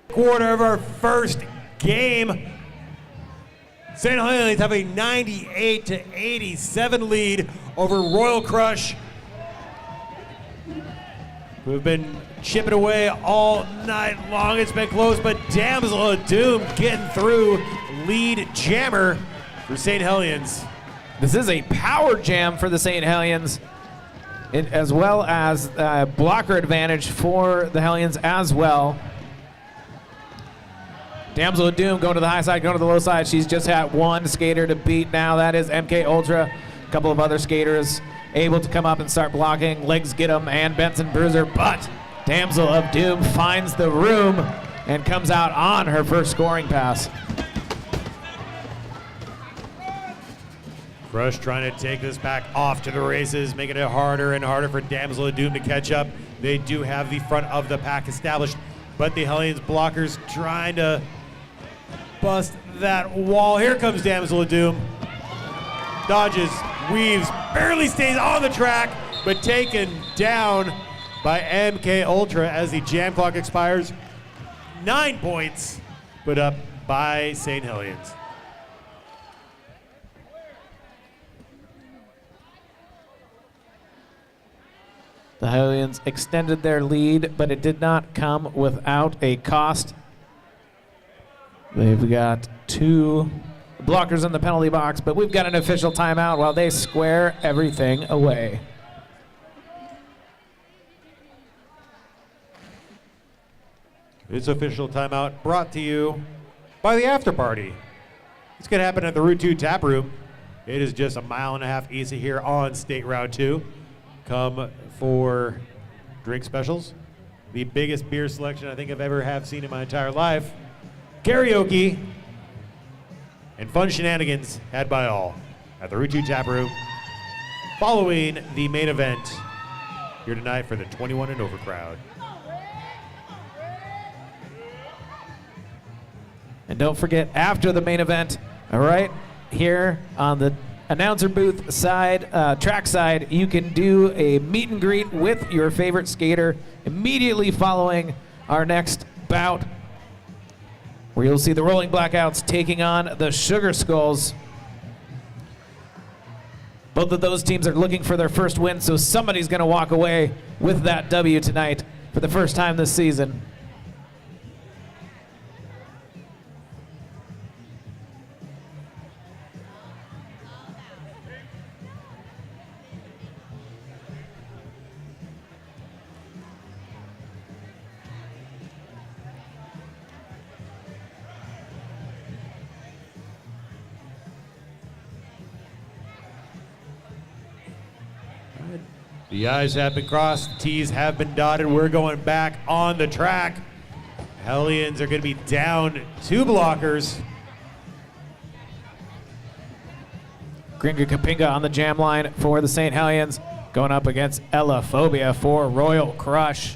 S1: Quarter of our first game. Saint Hellions have a 98-87 lead over Royal Crush, who have been chipping away all night long. It's been close, but Damsel of Doom getting through, lead jammer for Saint Hellions.
S2: This is a power jam for the Saint Hellions, as well as blocker advantage for the Hellions as well. Damsel of Doom going to the high side, going to the low side. She's just had one skater to beat now. That is MK Ultra. A couple of other skaters able to come up and start blocking. Legs get them, and Benson Bruiser. But Damsel of Doom finds the room and comes out on her first scoring pass.
S1: Crush trying to take this back off to the races, making it harder and harder for Damsel of Doom to catch up. They do have the front of the pack established, but the Hellions blockers trying to bust that wall. Here comes Damsel of Doom. Dodges, weaves, barely stays on the track, but taken down by MK Ultra as the jam clock expires. 9 points put up by Saint Hellions.
S2: The Hellions extended their lead, but it did not come without a cost. They've got 2 blockers in the penalty box, but we've got an official timeout while they square everything away.
S1: This official timeout brought to you by the After Party. It's going to happen at the Route 2 Tap Room. It is just a mile and a half east of here on State Route 2. Come for drink specials, the biggest beer selection I think I've ever have seen in my entire life, karaoke, and fun shenanigans had by all at the Route 2 Tap Room following the main event here tonight for the 21 and over crowd.
S2: And don't forget, after the main event, all right, here on the announcer booth side, track side, you can do a meet and greet with your favorite skater immediately following our next bout, where you'll see the Rolling Blackouts taking on the Sugar Skulls. Both of those teams are looking for their first win, so somebody's going to walk away with that W tonight for the first time this season.
S1: The I's have been crossed, the T's have been dotted. We're going back on the track. Hellions are going to be down 2 blockers.
S2: Gringa Kapinga on the jam line for the Saint Hellions, going up against Ella Phobia for Royal Crush.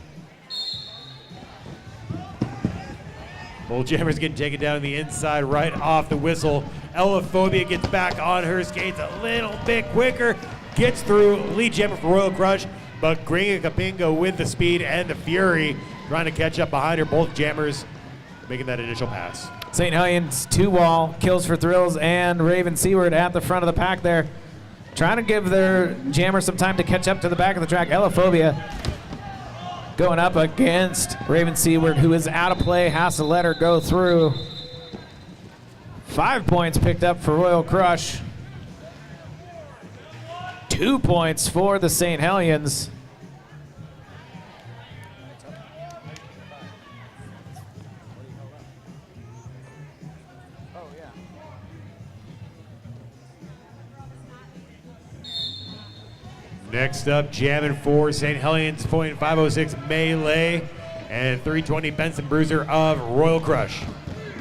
S1: Both jammers getting taken down on the inside right off the whistle. Ella Phobia gets back on her skates a little bit quicker. Gets through lead jammer for Royal Crush, but Gringa Kapinga with the speed and the fury trying to catch up behind her. Both jammers making that initial pass.
S2: St. Hellions 2-wall, kills for thrills, and Raven Seaward at the front of the pack there. Trying to give their jammer some time to catch up to the back of the track. Elaphobia going up against Raven Seaward, who is out of play, has to let her go through. 5 points picked up for Royal Crush. 2 points for the St. Hellions.
S1: Next up, jamming for St. Hellions, .506 Melee, and 320 Benson Bruiser of Royal Crush.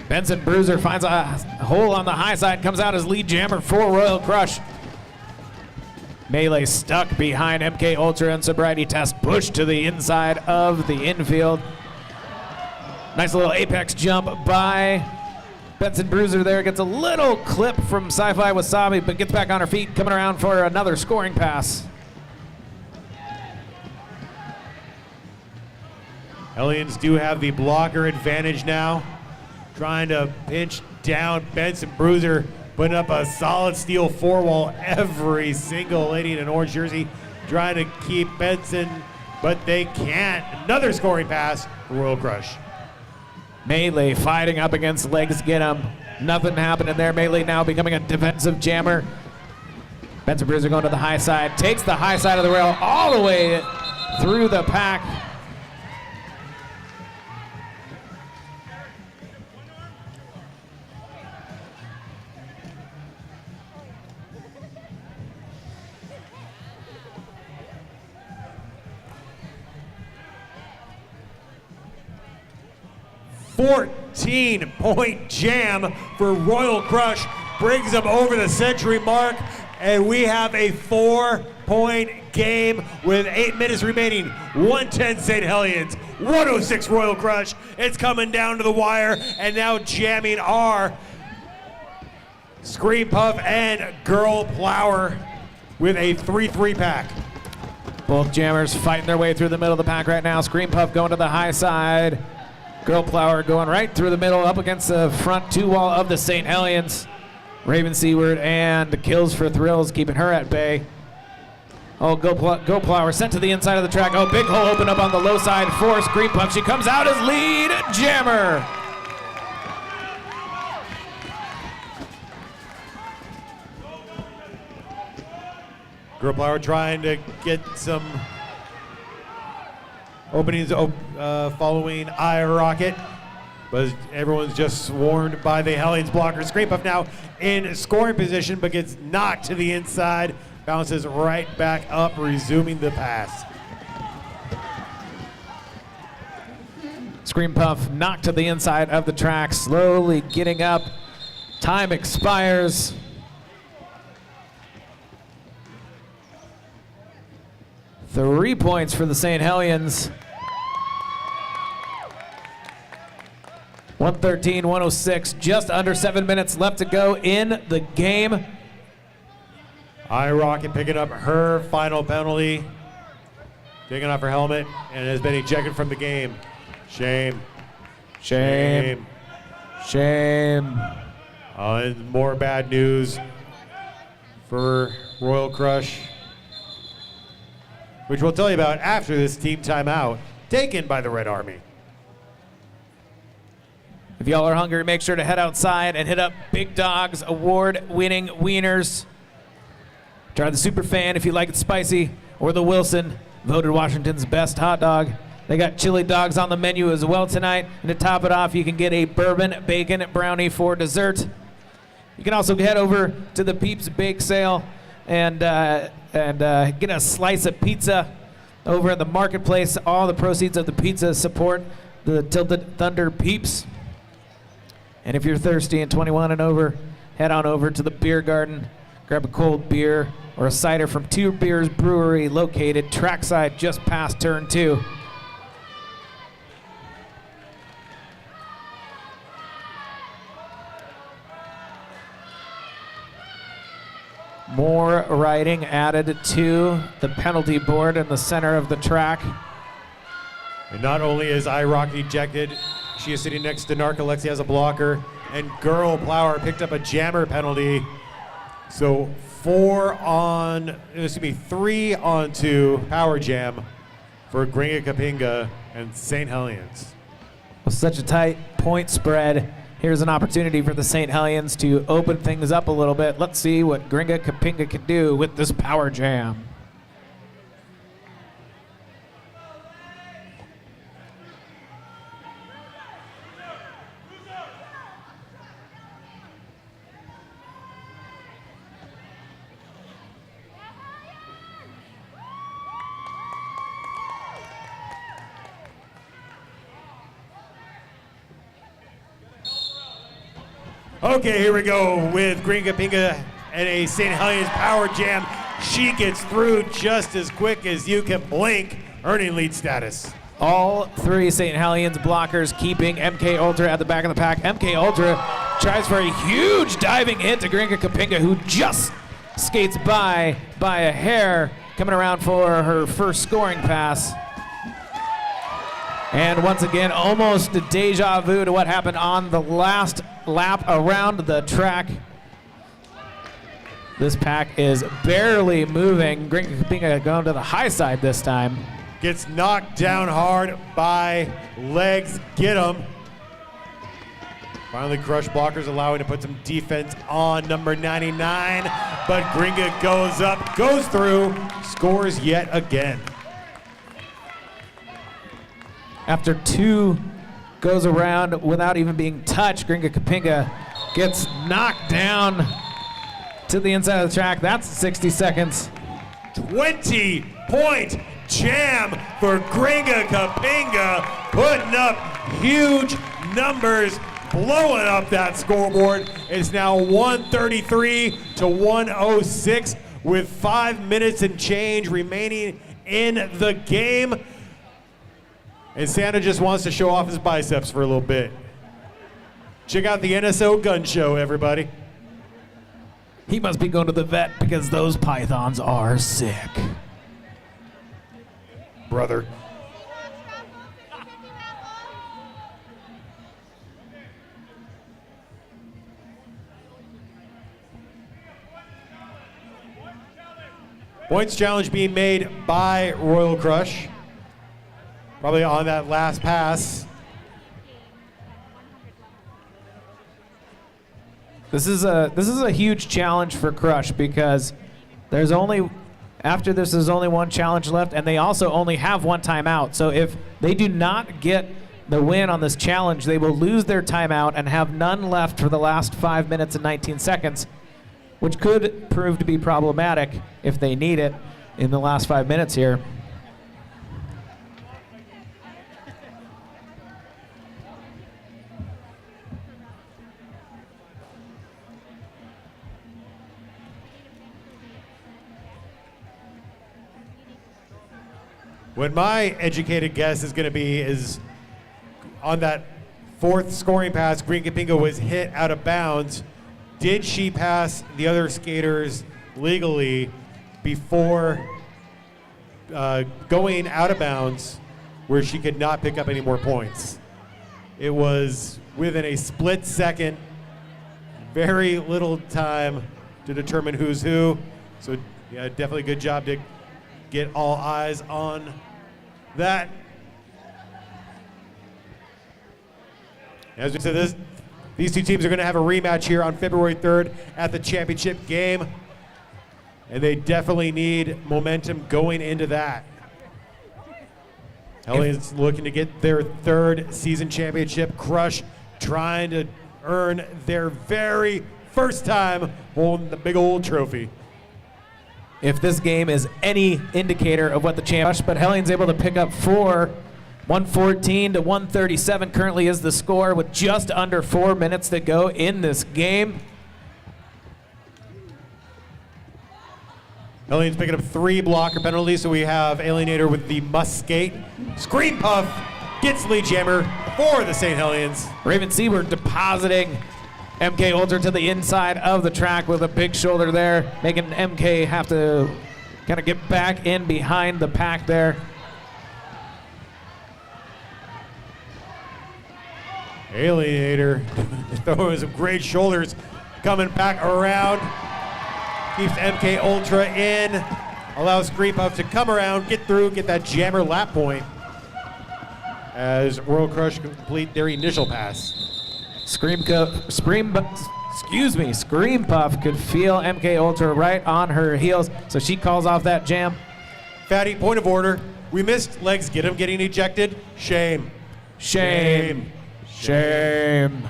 S2: Benson Bruiser finds a hole on the high side, comes out as lead jammer for Royal Crush. Melee stuck behind MK Ultra and sobriety test, pushed to the inside of the infield. Nice little apex jump by Benson Bruiser there. Gets a little clip from Sci-Fi Wasabi, but gets back on her feet, coming around for another scoring pass.
S1: Hellions do have the blocker advantage now. Trying to pinch down Benson Bruiser, putting up a solid steel 4-wall. Every single lady in an orange jersey trying to keep Benson, but they can't. Another scoring pass for Royal Crush.
S2: Melee fighting up against Legs Get 'em. Nothing happening there. Melee now becoming a defensive jammer. Benson Bruiser going to the high side. Takes the high side of the rail all the way through the pack.
S1: 14-point jam for Royal Crush. Brings them over the century mark, and we have a 4-point game with 8 minutes remaining. 110 Saint Hellions, 106 Royal Crush. It's coming down to the wire, and now jamming are Scream Puff and Girl Plower with a 3-3 pack.
S2: Both jammers fighting their way through the middle of the pack right now. Scream Puff going to the high side. Girl Plower going right through the middle up against the front 2 wall of the Saint Hellions. Raven Seaward and Kills for Thrills keeping her at bay. Oh, Go Plower sent to the inside of the track. Oh, big hole open up on the low side for Scream Puff. She comes out as lead jammer.
S1: Girl Plower trying to get some openings following I Rocket, but everyone's just swarmed by the Hellions blocker. Scream Puff now in scoring position, but gets knocked to the inside, bounces right back up, resuming the pass.
S2: Scream Puff knocked to the inside of the track, slowly getting up. Time expires. Three points for the Saint Hellions. 113-106, just under 7 minutes left to go in the game.
S1: iRocket picking up her final penalty, taking off her helmet, and has been ejected from the game. Shame.
S2: Shame. Shame.
S1: And more bad news for Royal Crush, which we'll tell you about after this team timeout taken by the Red Army.
S2: If y'all are hungry, make sure to head outside and hit up Big Dog's award-winning wieners. Try the Super Fan if you like it spicy, or the Wilson, voted Washington's best hot dog. They got chili dogs on the menu as well tonight. And to top it off, you can get a bourbon bacon brownie for dessert. You can also head over to the Peeps Bake Sale and get a slice of pizza over at the marketplace. All the proceeds of the pizza support the Tilted Thunder Peeps. And if you're thirsty and 21 and over, head on over to the beer garden, grab a cold beer or a cider from Two Beers Brewery, located trackside just past turn 2. More riding added to the penalty board in the center of the track.
S1: And not only is iRocket ejected, she is sitting next to Narcolepsy as a blocker, and Girl Plower picked up a jammer penalty. So 3 on 2 power jam for Gringa Kapinga and Saint Hellions.
S2: With such a tight point spread, here's an opportunity for the Saint Hellions to open things up a little bit. Let's see what Gringa Kapinga can do with this power jam.
S1: Okay, here we go with Gringa Pinga and a St. Hellions power jam. She gets through just as quick as you can blink, earning lead status.
S2: All 3 St. Hellions blockers keeping MK Ultra at the back of the pack. MK Ultra tries for a huge diving hit to Gringa Kapinga, who just skates by a hair, coming around for her first scoring pass. And once again, almost a deja vu to what happened on the last lap around the track. This pack is barely moving. Gringa Kapinga going to the high side this time.
S1: Gets knocked down hard by legs. Get him. Finally, Crush blockers allowing to put some defense on number 99. But Gringa goes up, goes through, scores yet again.
S2: After 2 goes around without even being touched, Gringa Kapinga gets knocked down to the inside of the track. That's 60 seconds.
S1: 20-point jam for Gringa Kapinga, putting up huge numbers blowing up that scoreboard. It's now 133 to 106 with 5 minutes and change remaining in the game. And Santa just wants to show off his biceps for a little bit. Check out the NSO gun show, everybody.
S2: He must be going to the vet because those pythons are sick.
S1: Brother. Points challenge being made by Royal Crush. Probably on that last pass.
S2: This is a huge challenge for Crush because there's only one challenge left, and they also only have one timeout. So if they do not get the win on this challenge, they will lose their timeout and have none left for the last 5 minutes and 19 seconds, which could prove to be problematic if they need it in the last 5 minutes here.
S1: What my educated guess is going to be is on that fourth scoring pass, Green Kapinga was hit out of bounds. Did she pass the other skaters legally before going out of bounds where she could not pick up any more points? It was within a split second, very little time to determine who's who. So yeah, definitely good job to get all eyes on that. As we said, these two teams are going to have a rematch here on February 3rd at the championship game, and they definitely need momentum going into that. Hellions looking to get their third season championship. Crush trying to earn their very first time holding the big old trophy.
S2: If this game is any indicator of what the champ, but Hellions able to pick up 4, 114 to 137 currently is the score with just under 4 minutes to go in this game.
S1: Hellions picking up 3 blocker penalties, so we have Alienator with the must skate. Scream Puff gets lead jammer for the Saint Hellions.
S2: Raven Seaward depositing MK Ultra to the inside of the track with a big shoulder there, making MK have to kind of get back in behind the pack there.
S1: Alienator throwing some great shoulders, coming back around, keeps MK Ultra in, allows Scream Puff to come around, get through, get that jammer lap point as Royal Crush complete their initial pass.
S2: Scream Puff could feel MK Ultra right on her heels, so she calls off that jam.
S1: Fatty, point of order. We missed legs get him getting ejected. Shame.
S2: Shame. Shame.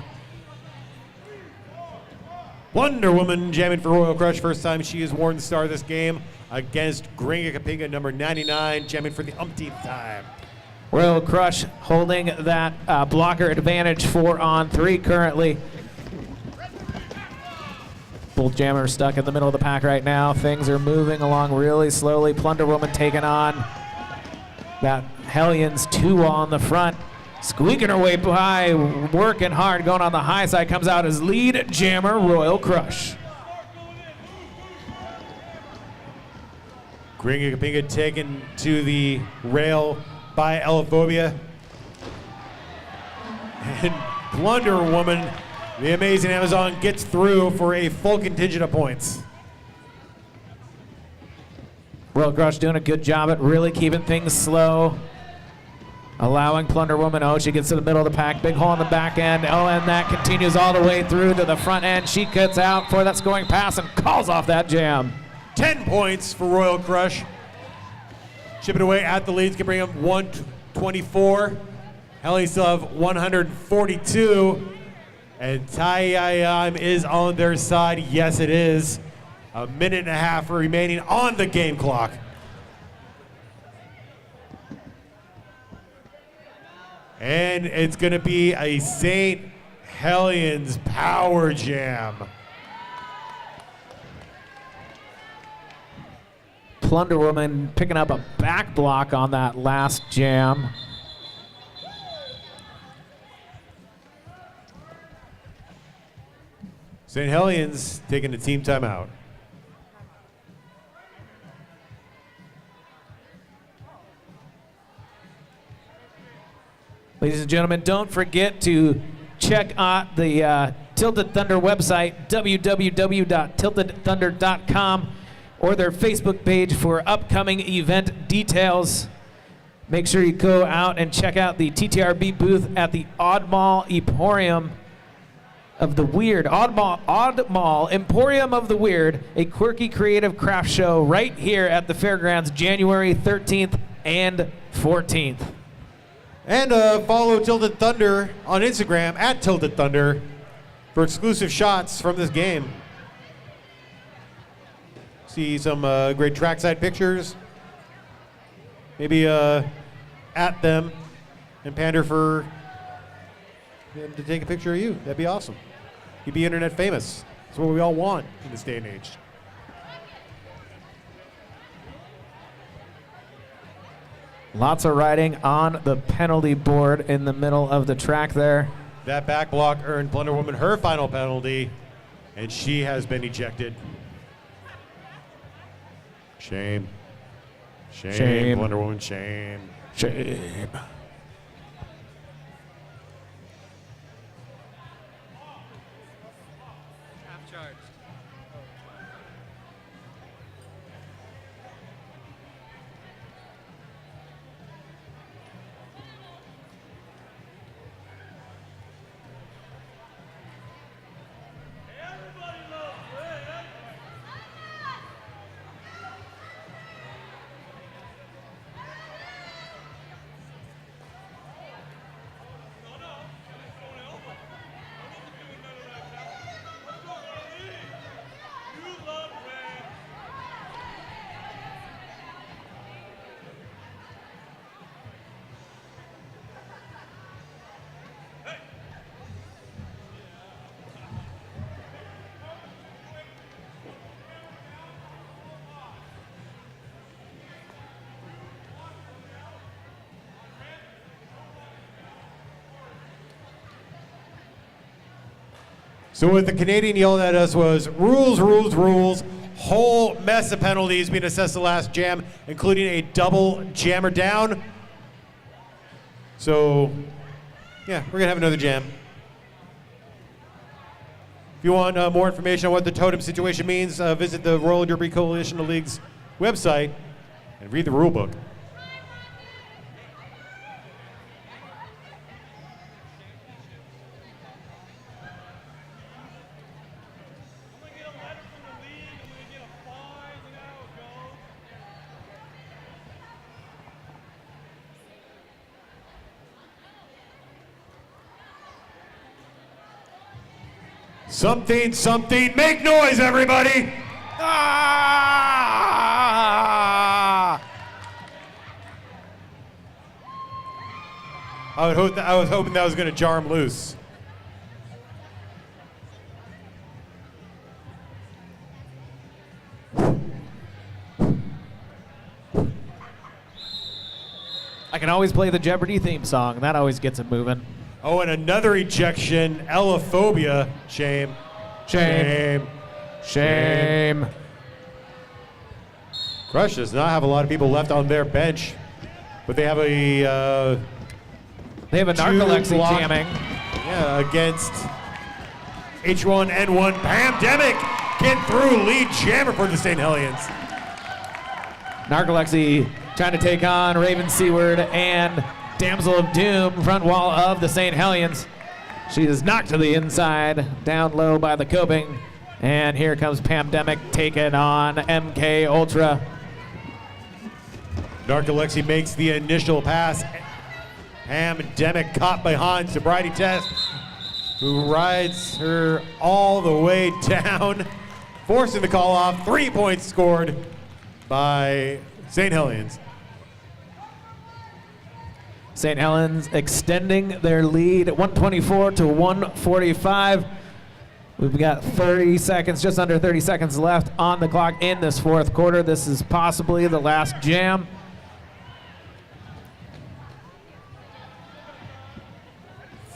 S1: Wonder Woman jamming for Royal Crush. First time she has worn the star of this game against Gringa Kapinga, number 99, jamming for the umpteenth time.
S2: Royal Crush holding that blocker advantage 4-on-3 currently. Both jammers stuck in the middle of the pack right now. Things are moving along really slowly. Plunder Woman taking on that Hellions 2 on the front. Squeaking her way by, working hard, going on the high side, comes out as lead jammer Royal Crush.
S1: Gringa Kapinga taken to the rail by Elaphobia. And Plunder Woman, the amazing Amazon, gets through for a full contingent of points.
S2: Royal Crush doing a good job at really keeping things slow. Allowing Plunder Woman, she gets to the middle of the pack, big hole in the back end. And that continues all the way through to the front end. She cuts out for that scoring pass and calls off that jam.
S1: 10 points for Royal Crush. Chip it away at the leads, can bring them 124. Hellions still have 142. And Taiyayam is on their side. Yes, it is. A minute and a half remaining on the game clock. And it's going to be a Saint Hellions power jam.
S2: Plunder Woman picking up a back block on that last jam.
S1: Saint Hellions taking a team timeout.
S2: Ladies and gentlemen, don't forget to check out the Tilted Thunder website, www.tiltedthunder.com, or their Facebook page for upcoming event details. Make sure you go out and check out the TTRB booth at the Oddmall Emporium of the Weird. Oddmall Emporium of the Weird, a quirky creative craft show right here at the fairgrounds, January 13th and 14th.
S1: And follow Tilted Thunder on Instagram at Tilted Thunder for exclusive shots from this game. See some great trackside pictures. Maybe at them and pander for them to take a picture of you. That'd be awesome. You'd be internet famous. That's what we all want in this day and age.
S2: Lots of riding on the penalty board in the middle of the track there.
S1: That back block earned Plunder Woman her final penalty, and she has been ejected. Shame. Shame.
S2: Shame.
S1: Plunder Woman, shame.
S2: Shame.
S1: So what the Canadian yelled at us was, rules, rules, rules. Whole mess of penalties being assessed the last jam, including a double jammer down. So, yeah, we're gonna have another jam. If you want more information on what the totem situation means, visit the Roller Derby Coalition of Leagues website and read the rule book. Something, something, make noise, everybody!
S2: Ah!
S1: I was hoping that was going to jar him loose.
S2: I can always play the Jeopardy theme song. That always gets it moving.
S1: Oh, and another ejection, Elaphobia. Shame.
S2: Shame. Shame.
S1: Crush does not have a lot of people left on their bench, but they have a
S2: They have a narcolepsy
S1: block.
S2: jamming.
S1: Yeah, against H1N1 Pandemic. Get through lead jammer for the Saint Hellions.
S2: Narcolepsy trying to take on Raven Seaward and Damsel of Doom, front wall of the Saint Hellions. She is knocked to the inside, down low by the coping. And here comes Pandemic taking on MK Ultra.
S1: Narcolepsy makes the initial pass. Pandemic caught behind sobriety test, who rides her all the way down, forcing the call off. 3 points scored by Saint Hellions.
S2: St. Helens extending their lead 124 to 145. We've got 30 seconds, just under 30 seconds left on the clock in this fourth quarter. This is possibly the last jam.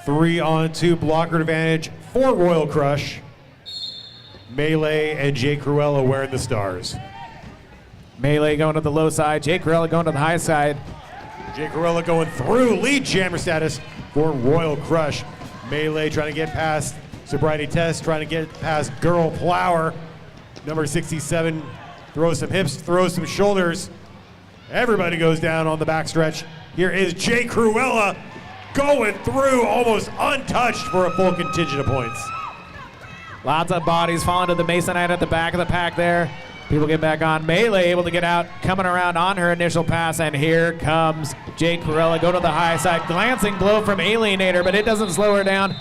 S1: Three-on-two blocker advantage for Royal Crush. Melee and Jay Cruella wearing the stars.
S2: Melee going to the low side, Jay Cruella going to the high side.
S1: Jay Cruella going through lead jammer status for Royal Crush. Melee trying to get past sobriety test, trying to get past Girl Plower. Number 67 throws some hips, throws some shoulders. Everybody goes down on the backstretch. Here is Jay Cruella going through almost untouched for a full contingent of points.
S2: Lots of bodies falling to the Masonite at the back of the pack there. People get back on. Melee able to get out, coming around on her initial pass, and here comes Jay Cruella. Go to the high side. Glancing blow from Alienator, but it doesn't slow her down.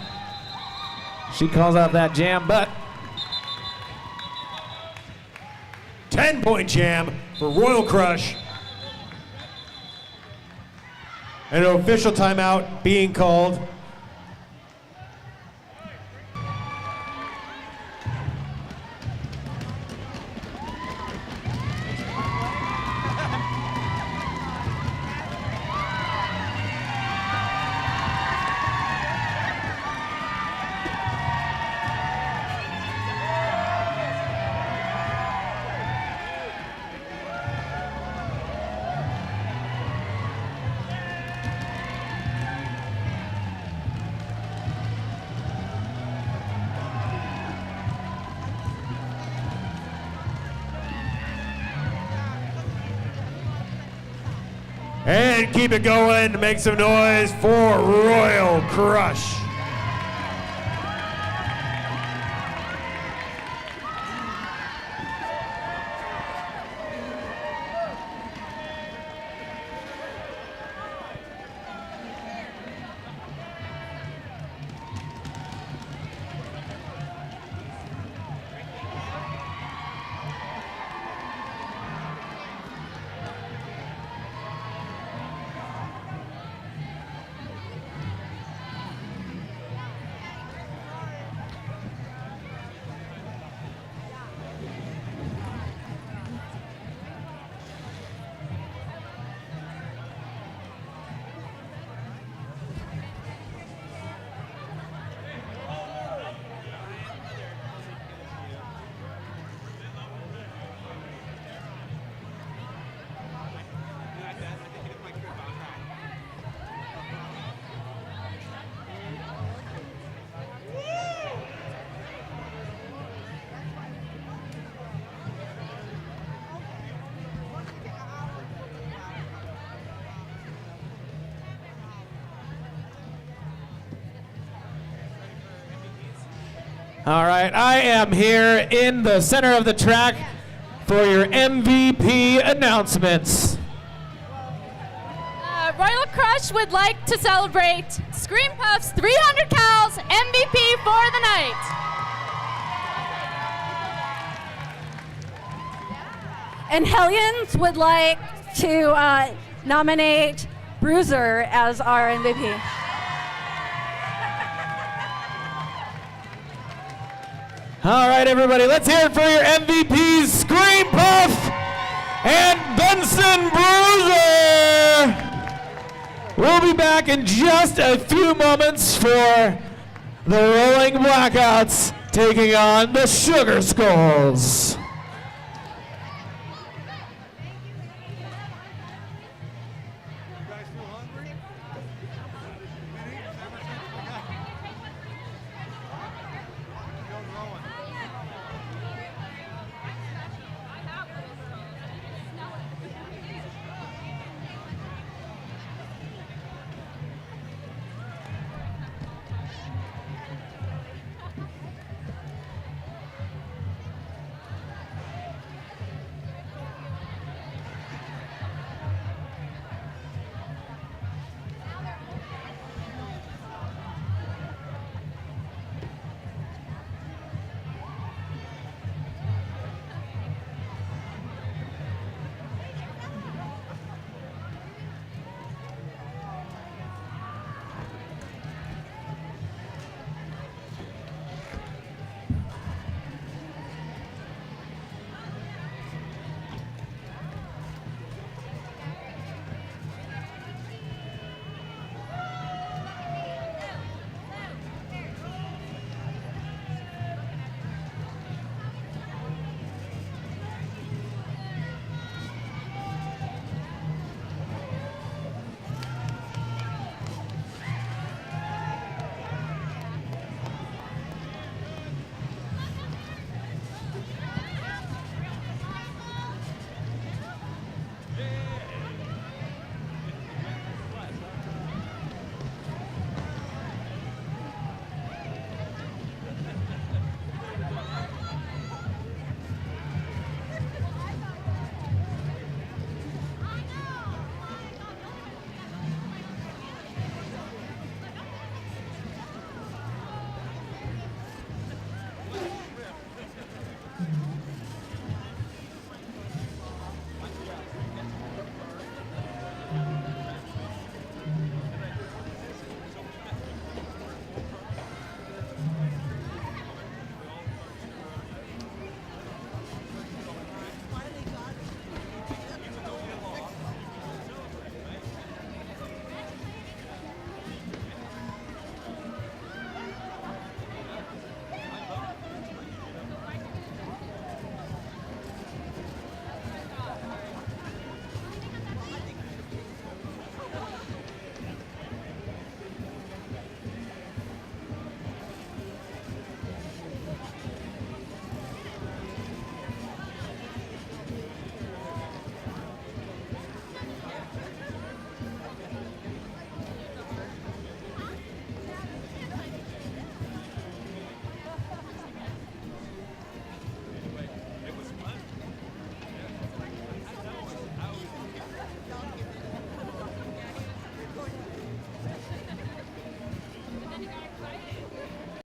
S2: She calls out that jam, but
S1: 10-point jam for Royal Crush. And an official timeout being called. And keep it going, make some noise for Royal Crush.
S2: all right, I am here in the center of the track for your MVP announcements.
S4: Royal Crush would like to celebrate Scream Puff's 300 Cals MVP for the night.
S5: And Hellions would like to nominate Bruiser as our MVP.
S2: All right, everybody, let's hear it for your MVPs, Scream Puff and Benson Bruiser. We'll be back in just a few moments for the Rolling Blackouts taking on the Sugar Skulls.